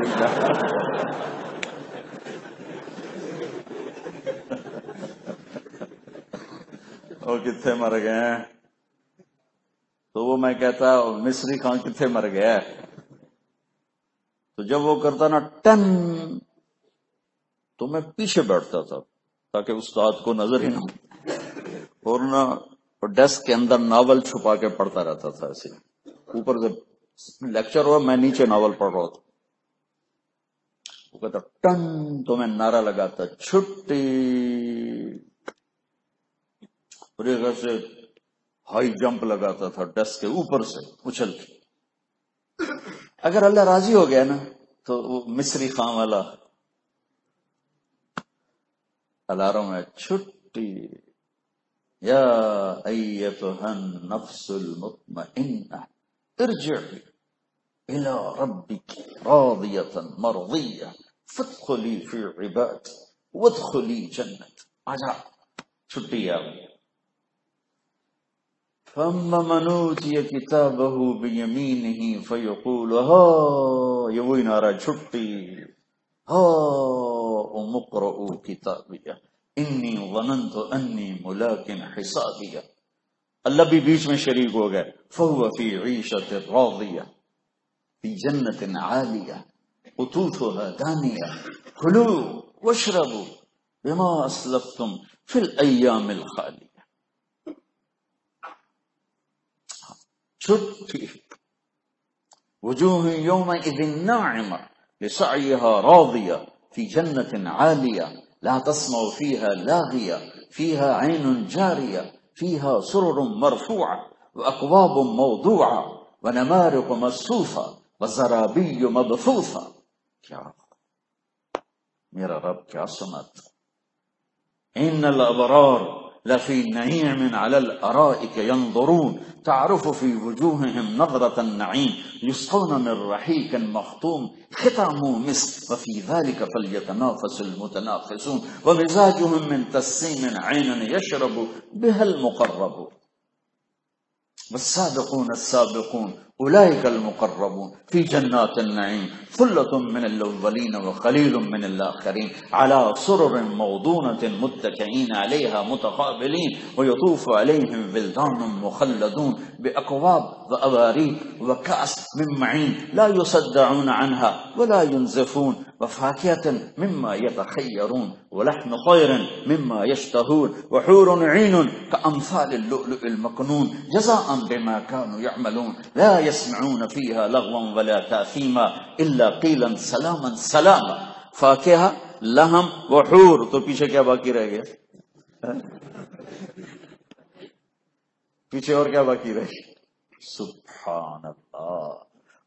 وہ کتنے مر گئے ہیں؟ تو وہ میں کہتا مصری خان کتنے مر گیا، تو جب وہ کرتا نا ٹن، تو میں پیچھے بیٹھتا تھا تاکہ استاد کو نظر ہی نہ ہو، اور نہ ڈیسک کے اندر ناول چھپا کے پڑھتا رہتا تھا، ایسے اوپر سے لیکچر ہوا، میں نیچے ناول پڑھ رہا تھا۔ وہ کہتا ٹن، تو میں نعرہ لگاتا چھٹی، اور ایک سے ہائی جمپ لگاتا تھا ڈیسک کے اوپر سے اچھل کے۔ اگر اللہ راضی ہو گیا نا تو وہ مصری خان والا الارم ہے، چھٹی، یا ایتھا النفس المطمئنہ ارجعی الى ربک راضیۃ مرضیہ فادخلی فی عبادی وادخلی جنت۔ آجا چھٹی آ گئی۔ فَأَمَّا مَنْ أُوتِيَ كِتَابَهُ بِيَمِينِهِ فَيَقُولُ هَا، یہ وہی نعرہ چھٹی، ہا اقرؤوا کتابیہ انی ظننت انی ملاق حسابیہ۔ اللہ بھی بیچ میں شریک ہو گئے، فَهُوَ فِي عِيشَةٍ رَاضِيَةٍ فِي جَنَّةٍ عَالِيَةٍ قُطُوفُهَا دَانِيَةٌ كُلُوا وَاشْرَبُوا بِمَا أَسْلَفْتُمْ فِي الْأَيَّامِ الْخَالِيَةِ۔ چھٹی، وجوہ یومئذ ناعمہ لسعیها راضیہ فی جنت عالیہ لا تسمع فیہا لاغیہ فیہا عین جاریہ فيها سرر مرفوعة وأكواب موضوعة ونمارق مصفوفة وزرابي مبثوثة. کیا میرا رب کیا سنت. إن الأبرار لفي نعيم على الأرائك ينظرون تعرف في وجوههم نظرة النعيم يسقون من رحيق مختوم ختامه مسك وفي ذلك فليتنافس المتنافسون ومزاجهم من تسنيم عين يشرب بها المقربون والسابقون السابقون أولئك المقربون في جنات النعيم ثلة من الأولين وقليل من الآخرين على سرر موضونة متكئين عليها متقابلين ويطوف عليهم ولدان مخلدون بأكواب وأباريق وكأس من معين لا يصدعون عنها ولا ينزفون وفاكهة مما يتخيرون ولحم طير مما يشتهون وحور عين كأمثال اللؤلؤ المكنون جزاء بما كانوا يعملون لا يسمعون فيها لغوا ولا تأثيما إلا قيلا سلاما سلاما. فاكهة لحم وحور. تو پیچھے کیا باقی رہ گیا؟ پیچھے اور کیا باقی رہ گیا؟ سبحان اللہ.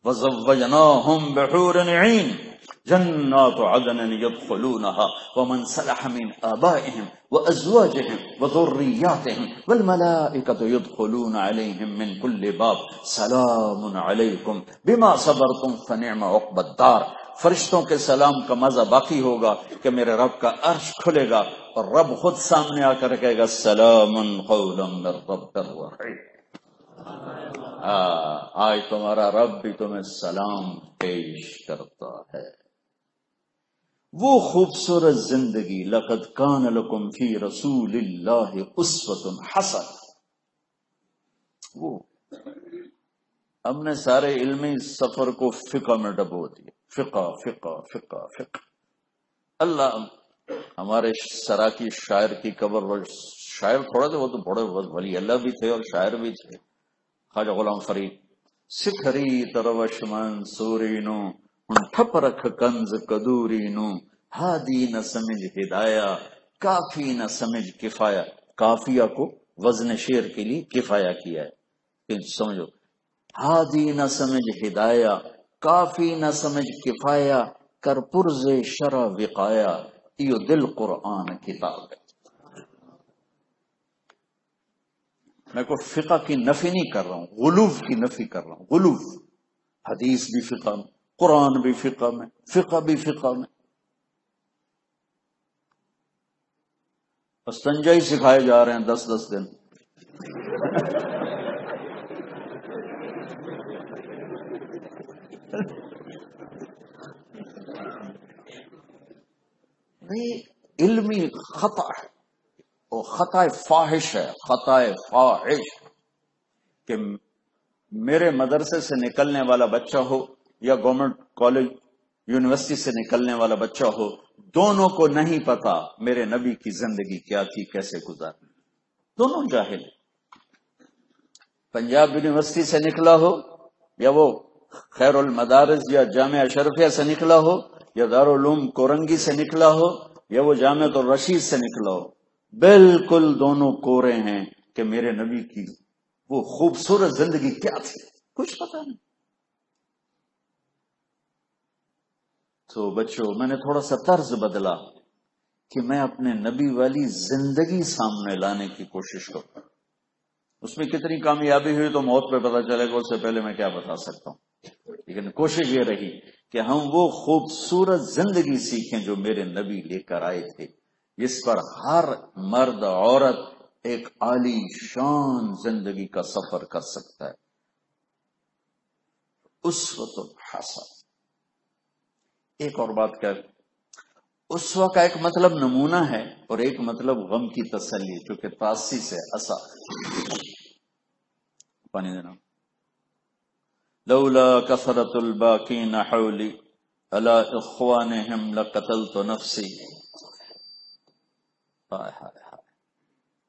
وزوجناهم بحور عين جنات عدن يدخلونها ومن صلح من آبائهم وأزواجهم وذرياتهم والملائكة يدخلون عليهم من كل باب سلام عليكم بما صبرتم فنعم عقبى الدار. فرشتوں کے سلام کا مزہ باقی ہوگا کہ میرے رب کا عرش کھلے گا اور رب خود سامنے آ کر کہے گا سلام قولا من رب الرحیم. آج تمہارا رب بھی تمہیں سلام پیش کرتا ہے. وہ خوبصورت زندگی لقد کان لکم فی رسول اللہ اسوۃ حسنہ. وہ ہم نے سارے علمی سفر کو فقہ میں ڈبو دیا. فقہ فقہ فقہ فقہ. اللہ ہمارے سراکی شاعر کی قبر. شاعر تھوڑا تھے، وہ تو بڑے ولی اللہ بھی تھے اور شاعر بھی تھے. خواجہ غلام فرید. سکھری تروش منصوری نو ٹھپ رکھ کنز کدوری نو ہادی نہ سمجھ ہدایہ کافی نہ سمجھ کفایہ. کافیہ کو وزن شعر کے لیے کفایہ کیا ہے. سمجھو، ہادی نہ سمجھ ہدایہ کافی نہ سمجھ کفایہ کر پرز شرع وقایا یہ دل قرآن کتاب ہے. میں کوئی فقہ کی نفی نہیں کر رہا ہوں، غلوف کی نفی کر رہا ہوں. غلوف. حدیث بھی فقہ میں، قرآن بھی فقہ میں، فقہ بھی فقہ میں. استنجائی سکھائے جا رہے ہیں 10 دن. علمی خطا ہے، وہ خطا فاحش ہے. خطا فاحش کہ میرے مدرسے سے نکلنے والا بچہ ہو یا گورنمنٹ کالج یونیورسٹی سے نکلنے والا بچہ ہو، دونوں کو نہیں پتا میرے نبی کی زندگی کیا تھی، کیسے گزاری. دونوں جاہل. پنجاب یونیورسٹی سے نکلا ہو یا وہ خیر المدارس یا جامعہ اشرفیہ سے نکلا ہو یا دارالعلوم کورنگی سے نکلا ہو یا وہ جامعہ الرشید سے نکلا ہو، بالکل دونوں کورے ہیں کہ میرے نبی کی وہ خوبصورت زندگی کیا تھی، کچھ پتا نہیں. تو بچوں، میں نے تھوڑا سا طرز بدلا کہ میں اپنے نبی والی زندگی سامنے لانے کی کوشش کروں. اس میں کتنی کامیابی ہوئی تو موت پہ پتا چلے گا، اس سے پہلے میں کیا بتا سکتا ہوں. لیکن کوشش یہ رہی کہ ہم وہ خوبصورت زندگی سیکھیں جو میرے نبی لے کر آئے تھے، جس پر ہر مرد عورت ایک عالی شان زندگی کا سفر کر سکتا ہے. اسوۃ حسنہ. ایک اور بات کیا، اسوہ کا ایک مطلب نمونہ ہے اور ایک مطلب غم کی تسلی، چونکہ تاسی سے اسا. پانی دینا. لولا کثرت الباکین حولی علی اخوانہم لقتلت نفسی.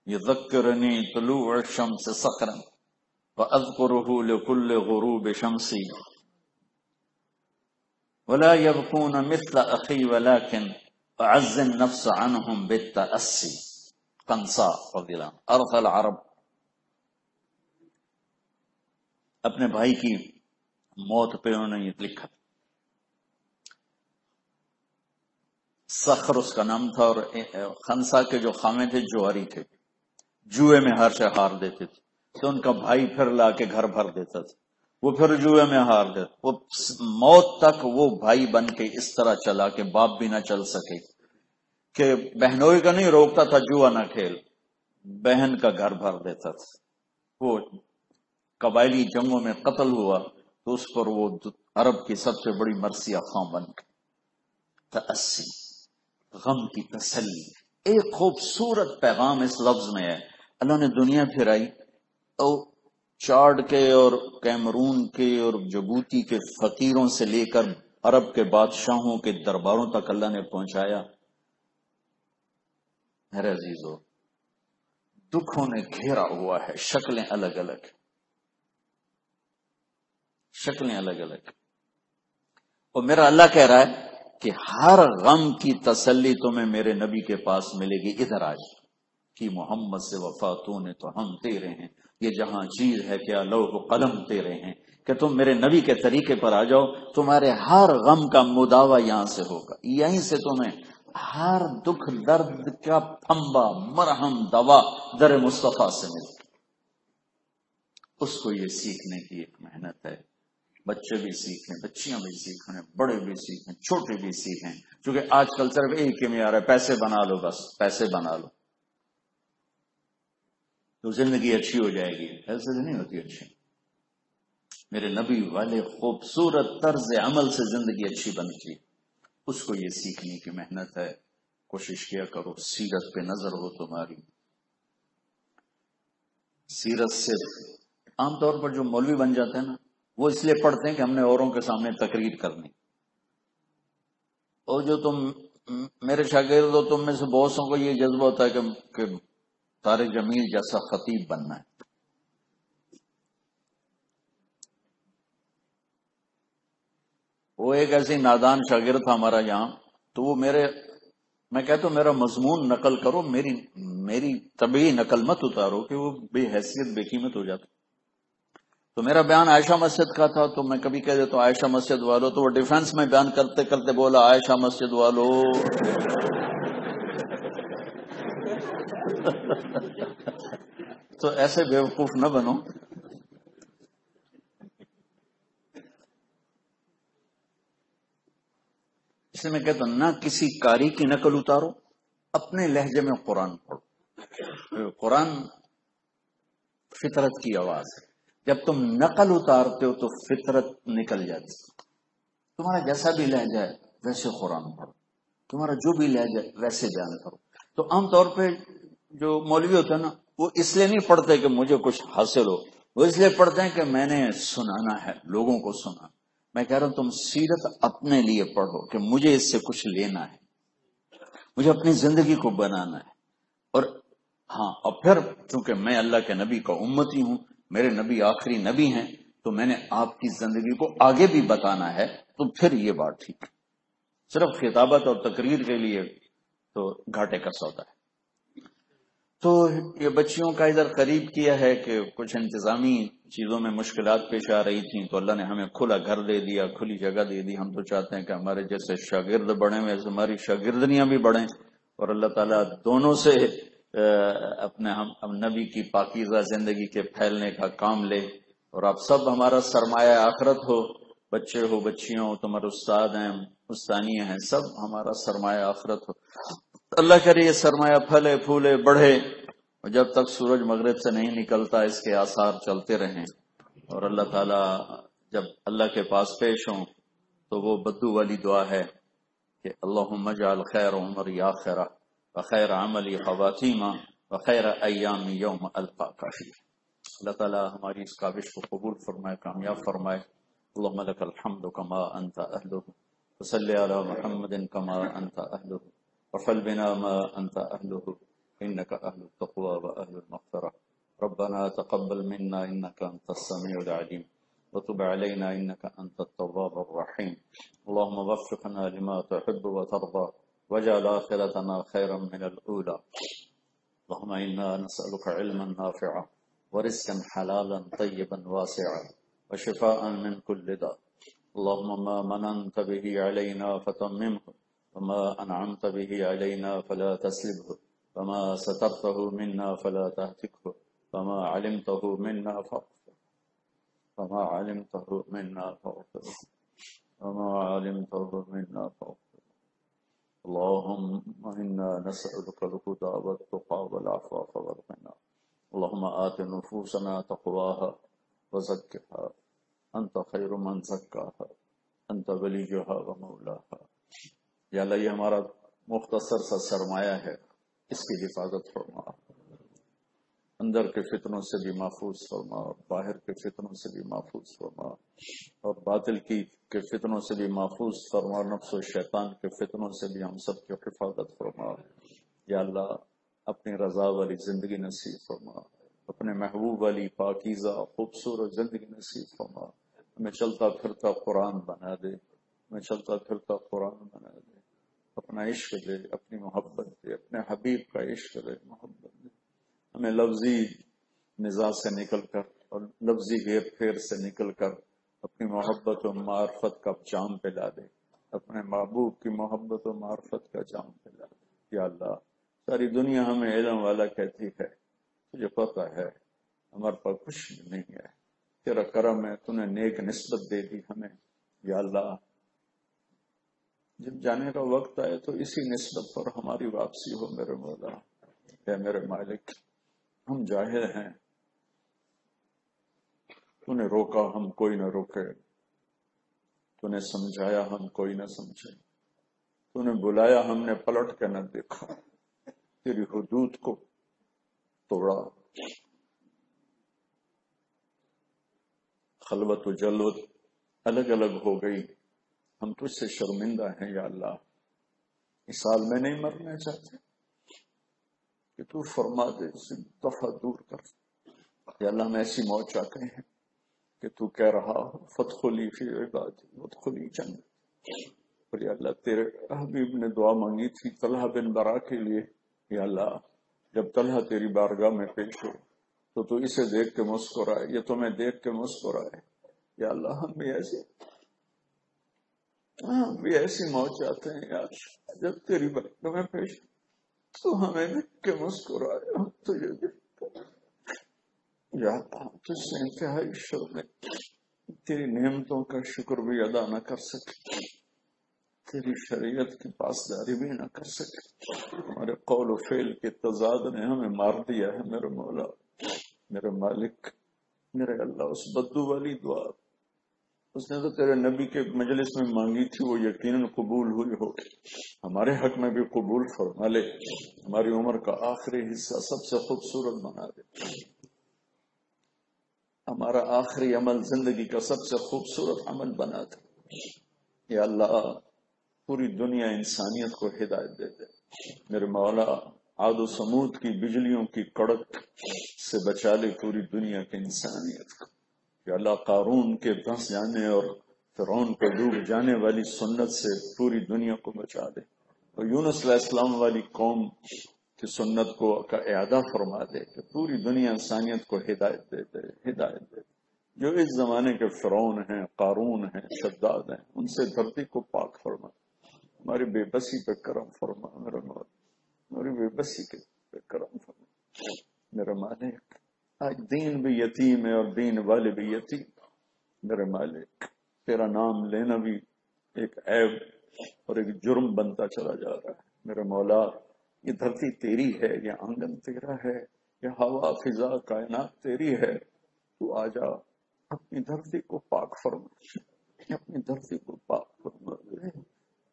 یذکرنی طلوع الشمس صقرا واذکرہ لکل غروب شمسی ولا يبكون مثل اخی ولكن اعز النفس عنهم بالتأسی. قنصاء رضی اللہ عنہ. ارث العرب اپنے بھائی کی موت پہ انہوں نے یہ لکھا، سخر اس کا نام تھا، اور خنسا کے جو خامے تھے جوہری تھے، جوئے میں ہر سے ہار دیتے تھے، تو ان کا بھائی پھر لا کے گھر بھر دیتا تھا، وہ پھر جوئے میں ہار دیتا، وہ موت تک وہ بھائی بن کے اس طرح چلا کہ باپ بھی نہ چل سکے، کہ بہنوئی کا نہیں روکتا تھا جوا نہ کھیل، بہن کا گھر بھر دیتا تھا۔ وہ قبائلی جنگوں میں قتل ہوا تو اس پر وہ عرب کی سب سے بڑی مرثیہ خواں بن گئی۔ تأسی، غم کی تسلی، ایک خوبصورت پیغام اس لفظ میں ہے۔ اللہ نے دنیا پھرائی اور چاڈ کے اور کیمرون کے اور جبوتی کے فقیروں سے لے کر عرب کے بادشاہوں کے درباروں تک اللہ نے پہنچایا۔ میرے عزیزو، دکھوں نے گھیرا ہوا ہے، شکلیں الگ الگ، شکلیں الگ الگ، اور میرا اللہ کہہ رہا ہے کہ ہر غم کی تسلی تمہیں میرے نبی کے پاس ملے گی، ادھر آج کی محمد سے وفاتوں نے تو ہم تیرے ہیں، یہ جہاں چیز ہے کیا لوح و قلم تیرے ہیں، کہ تم میرے نبی کے طریقے پر آ جاؤ، تمہارے ہر غم کا مداوع یہاں سے ہوگا، یہیں سے تمہیں ہر دکھ درد کا پھمبا مرہم دوا در مصطفیٰ سے ملے۔ اس کو یہ سیکھنے کی ایک محنت ہے، بچے بھی سیکھیں، بچیاں بھی سیکھیں، بڑے بھی سیکھیں، چھوٹے بھی سیکھیں، کیونکہ آج کل صرف ایک ہی میں آ رہا ہے، پیسے بنا لو، بس پیسے بنا لو تو زندگی اچھی ہو جائے گی، ایسے نہیں ہوتی اچھی۔ میرے نبی والے خوبصورت طرز عمل سے زندگی اچھی بنتی ہے، اس کو یہ سیکھنے کی محنت ہے۔ کوشش کیا کرو، سیرت پہ نظر ہو تمہاری۔ سیرت سے عام طور پر جو مولوی بن جاتے ہیں نا، وہ اس لیے پڑھتے ہیں کہ ہم نے اوروں کے سامنے تقریر کرنی، اور جو تم میرے شاگرد ہو، تم میں سے بہت سو کو یہ جذبہ ہوتا ہے کہ طارق جمیل جیسا خطیب بننا ہے۔ وہ ایک ایسی نادان شاگرد تھا ہمارا یہاں، تو وہ میں کہتا ہوں میرا مضمون نقل کرو، میری طبعی نقل مت اتارو کہ وہ بے حیثیت بے قیمت ہو جاتا۔ تو میرا بیان عائشہ مسجد کا تھا، تو میں کبھی کہہ دیتا ہوں عائشہ مسجد والو، تو وہ ڈیفنس میں بیان کرتے کرتے بولا عائشہ مسجد والو۔ تو ایسے بیوقوف نہ بنو۔ اس لیے میں کہتا ہوں نہ کسی قاری کی نقل اتارو، اپنے لہجے میں قرآن پڑھو۔ قرآن فطرت کی آواز ہے، جب تم نقل اتارتے ہو تو فطرت نکل جاتی۔ تمہارا جیسا بھی لہجہ ہے ویسے قرآن پڑھو، تمہارا جو بھی لہجہ ہے ویسے بیان کرو۔ تو عام طور پہ جو مولوی ہوتا ہے نا، وہ اس لیے نہیں پڑھتے کہ مجھے کچھ حاصل ہو، وہ اس لیے پڑھتے ہیں کہ میں نے سنانا ہے، لوگوں کو سنا۔ میں کہہ رہا ہوں تم سیرت اپنے لیے پڑھو کہ مجھے اس سے کچھ لینا ہے، مجھے اپنی زندگی کو بنانا ہے۔ اور ہاں، اور پھر چونکہ میں اللہ کے نبی کا امتی ہوں، میرے نبی آخری نبی ہیں، تو میں نے آپ کی زندگی کو آگے بھی بتانا ہے، تو پھر یہ بات ٹھیک ہے۔ صرف خطابت اور تقریر کے لیے تو گھاٹے کا سودا ہے۔ تو یہ بچیوں کا ادھر قریب کیا ہے کہ کچھ انتظامی چیزوں میں مشکلات پیش آ رہی تھیں، تو اللہ نے ہمیں کھلا گھر دے دیا، کھلی جگہ دے دی۔ ہم تو چاہتے ہیں کہ ہمارے جیسے شاگرد بڑھیں، ویسے ہماری شاگردنیاں بھی بڑھیں، اور اللہ تعالیٰ دونوں سے اپنے ہم نبی کی پاکیزہ زندگی کے پھیلنے کا کام لے، اور آپ سب ہمارا سرمایہ آخرت ہو، بچے ہو، بچیاں ہو، تمہارے استاد ہیں، استانیہ ہیں، سب ہمارا سرمایہ آخرت ہو۔ اللہ کرے یہ سرمایہ پھلے پھولے بڑھے، اور جب تک سورج مغرب سے نہیں نکلتا اس کے آثار چلتے رہیں، اور اللہ تعالیٰ جب اللہ کے پاس پیش ہوں تو وہ بدو والی دعا ہے کہ اللہم اجعل خیر عمری آخرہ وخیر عملی خواتیمہ وخیر ایامی یوم القاک فیہ۔ اللہ تعالیٰ ہماری اس کاوش کو قبول فرمائے، کامیاب فرمائے۔ اللہم لک الحمد کما انت اہلہ، وصلی علی محمد کما انت اہلہ، وفعل بنا ما انت اہلہ، انک اہل التقوی واہل المغفرہ۔ ربنا تقبل منا انك انت السميع العليم وتب علينا انك انت التواب الرحيم اللهم وفقنا لما تحب وترضى واجعل آخرتنا خيرا من الأولى اللهم إنا نسألك علما نافعا ورزقا حلالا طيبا واسعا وشفاء من كل داء. اللهم ما مننت به علينا فتممه، وما أنعمت به علينا فلا تسلبه، وما سترته منا فلا تهتكه، وما علمته منا فاغفره، وما علمته منا فاغفره، وما علمته منا فاغفره. اللهم إنا نسألك الهدى والتقى والعفاف والغنى. اللهم آت نفوسنا تقواها وزكها انت خیر من زکاها انت ولیها و مولاها. یا اللہ یہ ہمارا مختصر سا سرمایہ ہے، اس کی حفاظت فرما، اندر کے فتنوں سے بھی محفوظ فرما، باہر کے فتنوں سے بھی محفوظ فرما، اور باطل کے فتنوں سے بھی محفوظ فرما، نفس و شیطان کے فتنوں سے بھی ہم سب کی حفاظت فرما. یا اللہ اپنی رضا والی زندگی نصیب فرما، اپنے محبوب والی پاکیزہ خوبصورت زندگی نصیب فرما. ہمیں چلتا پھرتا قرآن بنا دے، ہمیں چلتا پھرتا قرآن بنا دے. اپنا عشق دے، اپنی محبت دے، اپنے حبیب کا عشق دے، محبت دے. ہمیں لفظی نزاع سے نکل کر اور لفظی گھیر پھیر سے نکل کر اپنی محبت و معرفت کا جام پلا دے، اپنے محبوب کی محبت و معرفت کا جام پلا دے. یا اللہ ساری دنیا ہمیں علم والا کہتی ہے، تجھے پتہ ہے ہمارے پاس کچھ نہیں ہے، تیرا کرم ہے، تو نے نیک نسبت دے دی ہمیں. یا اللہ جب جانے کا وقت آئے تو اسی نسبت پر ہماری واپسی ہو میرے مولا. اے میرے مالک ہم جاہل ہیں، تو نے روکا ہم کوئی نہ روکے، تو نے سمجھایا ہم کوئی نہ سمجھے، تو نے بلایا ہم نے پلٹ کے نہ دیکھا، تیری حدود کو توڑا. خلوت و جلوت الگ الگ ہو گئی، ہم تجھ سے شرمندہ ہیں. یا اللہ اس حال میں نہیں مرنا چاہتے کہ تو فرما دے اسے دفعہ دور کر. یا اللہ ہم ایسی موت چاہتے ہیں کہ تو کہہ رہا ہو فادخلی فی عبادی وادخلی جنت. اور یا اللہ تیرے حبیب نے دعا مانگی تھی طلحہ بن برا کے لیے. یا اللہ جب طلحہ تیری بارگاہ میں پیش ہو تو اسے دیکھ کے مسکرائے، یہ تمہیں دیکھ کے مسکرائے. یا اللہ ہم بھی ایسی موت چاہتے ہیں یار، جب تیری بارگاہ میں پیش تو ہمیں دیکھ کے مسکرائے، ہم تجھے دیکھ کر یا اللہ تجھ سے انتہائی شرم، تیری نعمتوں کا شکر بھی ادا نہ کر سکے، تیری شریعت کی پاسداری بھی نہ کر سکے. ہمارے قول و فعل کے تضاد نے ہمیں مار دیا ہے میرے مولا، میرے مالک، میرے اللہ. اس بدو والی دعا اس نے تو تیرے نبی کے مجلس میں مانگی تھی، وہ یقیناً قبول ہوئی ہو. ہمارے حق میں بھی قبول فرما لے، ہماری عمر کا آخری حصہ سب سے خوبصورت بنا دے، ہمارا آخری عمل زندگی کا سب سے خوبصورت عمل بنا دے. یا اللہ پوری دنیا انسانیت کو ہدایت دے دے میرے مولا. عاد و سمود کی بجلیوں کی کڑک سے بچا لے پوری دنیا کی انسانیت کو. یا اللہ قارون کے دھنس جانے اور فرعون کے ڈوب جانے والی سنت سے پوری دنیا کو بچا دے، اور یونس علیہ السلام والی قوم کی سنت کو کا اعادہ فرما دے کہ پوری دنیا انسانیت کو ہدایت دے دے، ہدایت دے. جو اس زمانے کے فرعون ہیں، قارون ہیں، شداد ہیں، ان سے دھرتی کو پاک فرما. ہماری بے بسی پہ کرم فرما میرا مولا، ہماری بے بسی پہ کرم فرما میرا مالک. آج دین بھی یتیم ہے اور دین والے بھی یتیم میرے مالک. تیرا نام لینا بھی ایک عیب اور ایک جرم بنتا چلا جا رہا ہے میرے مولا. یہ دھرتی تیری ہے، یہ آنگن تیرا ہے، یہ ہوا فضا کائنات تیری ہے. تو آ جا اپنی دھرتی کو پاک فرما، اپنی دھرتی کو پاک فرما.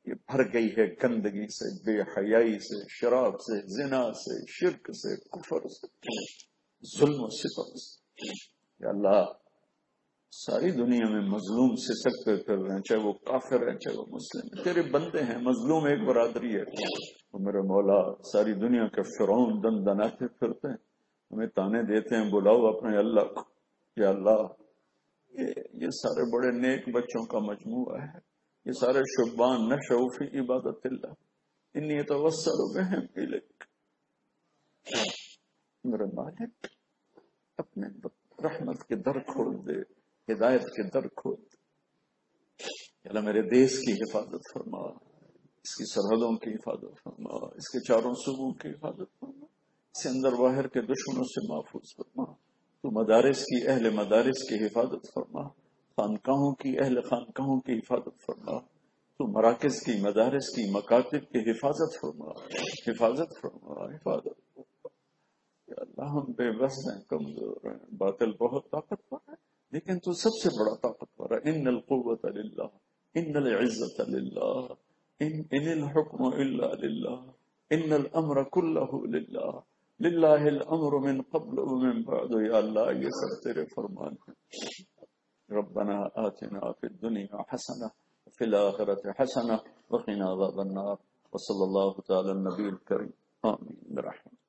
یہ بھر گئی ہے گندگی سے، بے حیائی سے، شراب سے، زنا سے، شرک سے، کفر سے، ظلم و ستم سے. یا اللہ ساری دنیا میں مظلوم سسکتے پھر رہے ہیں، چاہے وہ کافر ہے چاہے وہ مسلم ہے، تیرے بندے ہیں. مظلوم ایک برادری ہے. تو میرے مولا ساری دنیا کے فرعون دن دناتے پھرتے ہیں، ہمیں تانے دیتے ہیں بلاؤ اپنے اللہ کو. یا اللہ یہ سارے بڑے نیک بچوں کا مجموعہ ہے، یہ سارے شبان نشأوا فی عبادت اللہ، انی اتوسل بہم الیک. میرے مالک اپنے رحمت کے در کھول دے، ہدایت کے در کھول دے۔ اللہ میرے دیش کی حفاظت فرما، اس کی سرحدوں کی حفاظت فرما، اس کے چاروں صوبوں کی حفاظت فرما، اسے اندر باہر کے دشمنوں سے محفوظ فرما۔ تو مدارس کی، اہل مدارس کی حفاظت فرما، خانقاہوں کی، اہل خانقاہوں کی حفاظت فرما، تو مراکز کی، مدارس کی، مکاتب کی حفاظت فرما، حفاظت فرما، حفاظت فرما۔ یا اللہ ہم بے بس ہیں، کمزور ہیں، باطل بہت طاقتور ہے، لیکن تو سب سے بڑا طاقتور ہے۔ ان القوت للہ، ان العزت للہ، ان الحکم الا للہ، ان الامر کلہ للہ، للہ الامر من قبل ومن بعد۔ یا اللہ یہ سب تیرے فرمان ہیں۔ ربنا آتنا فی الدنیا حسنہ وفی الآخرۃ حسنہ وقنا عذاب النار، وصلی اللہ تعالی النبی الکریم، آمین برحمتہ۔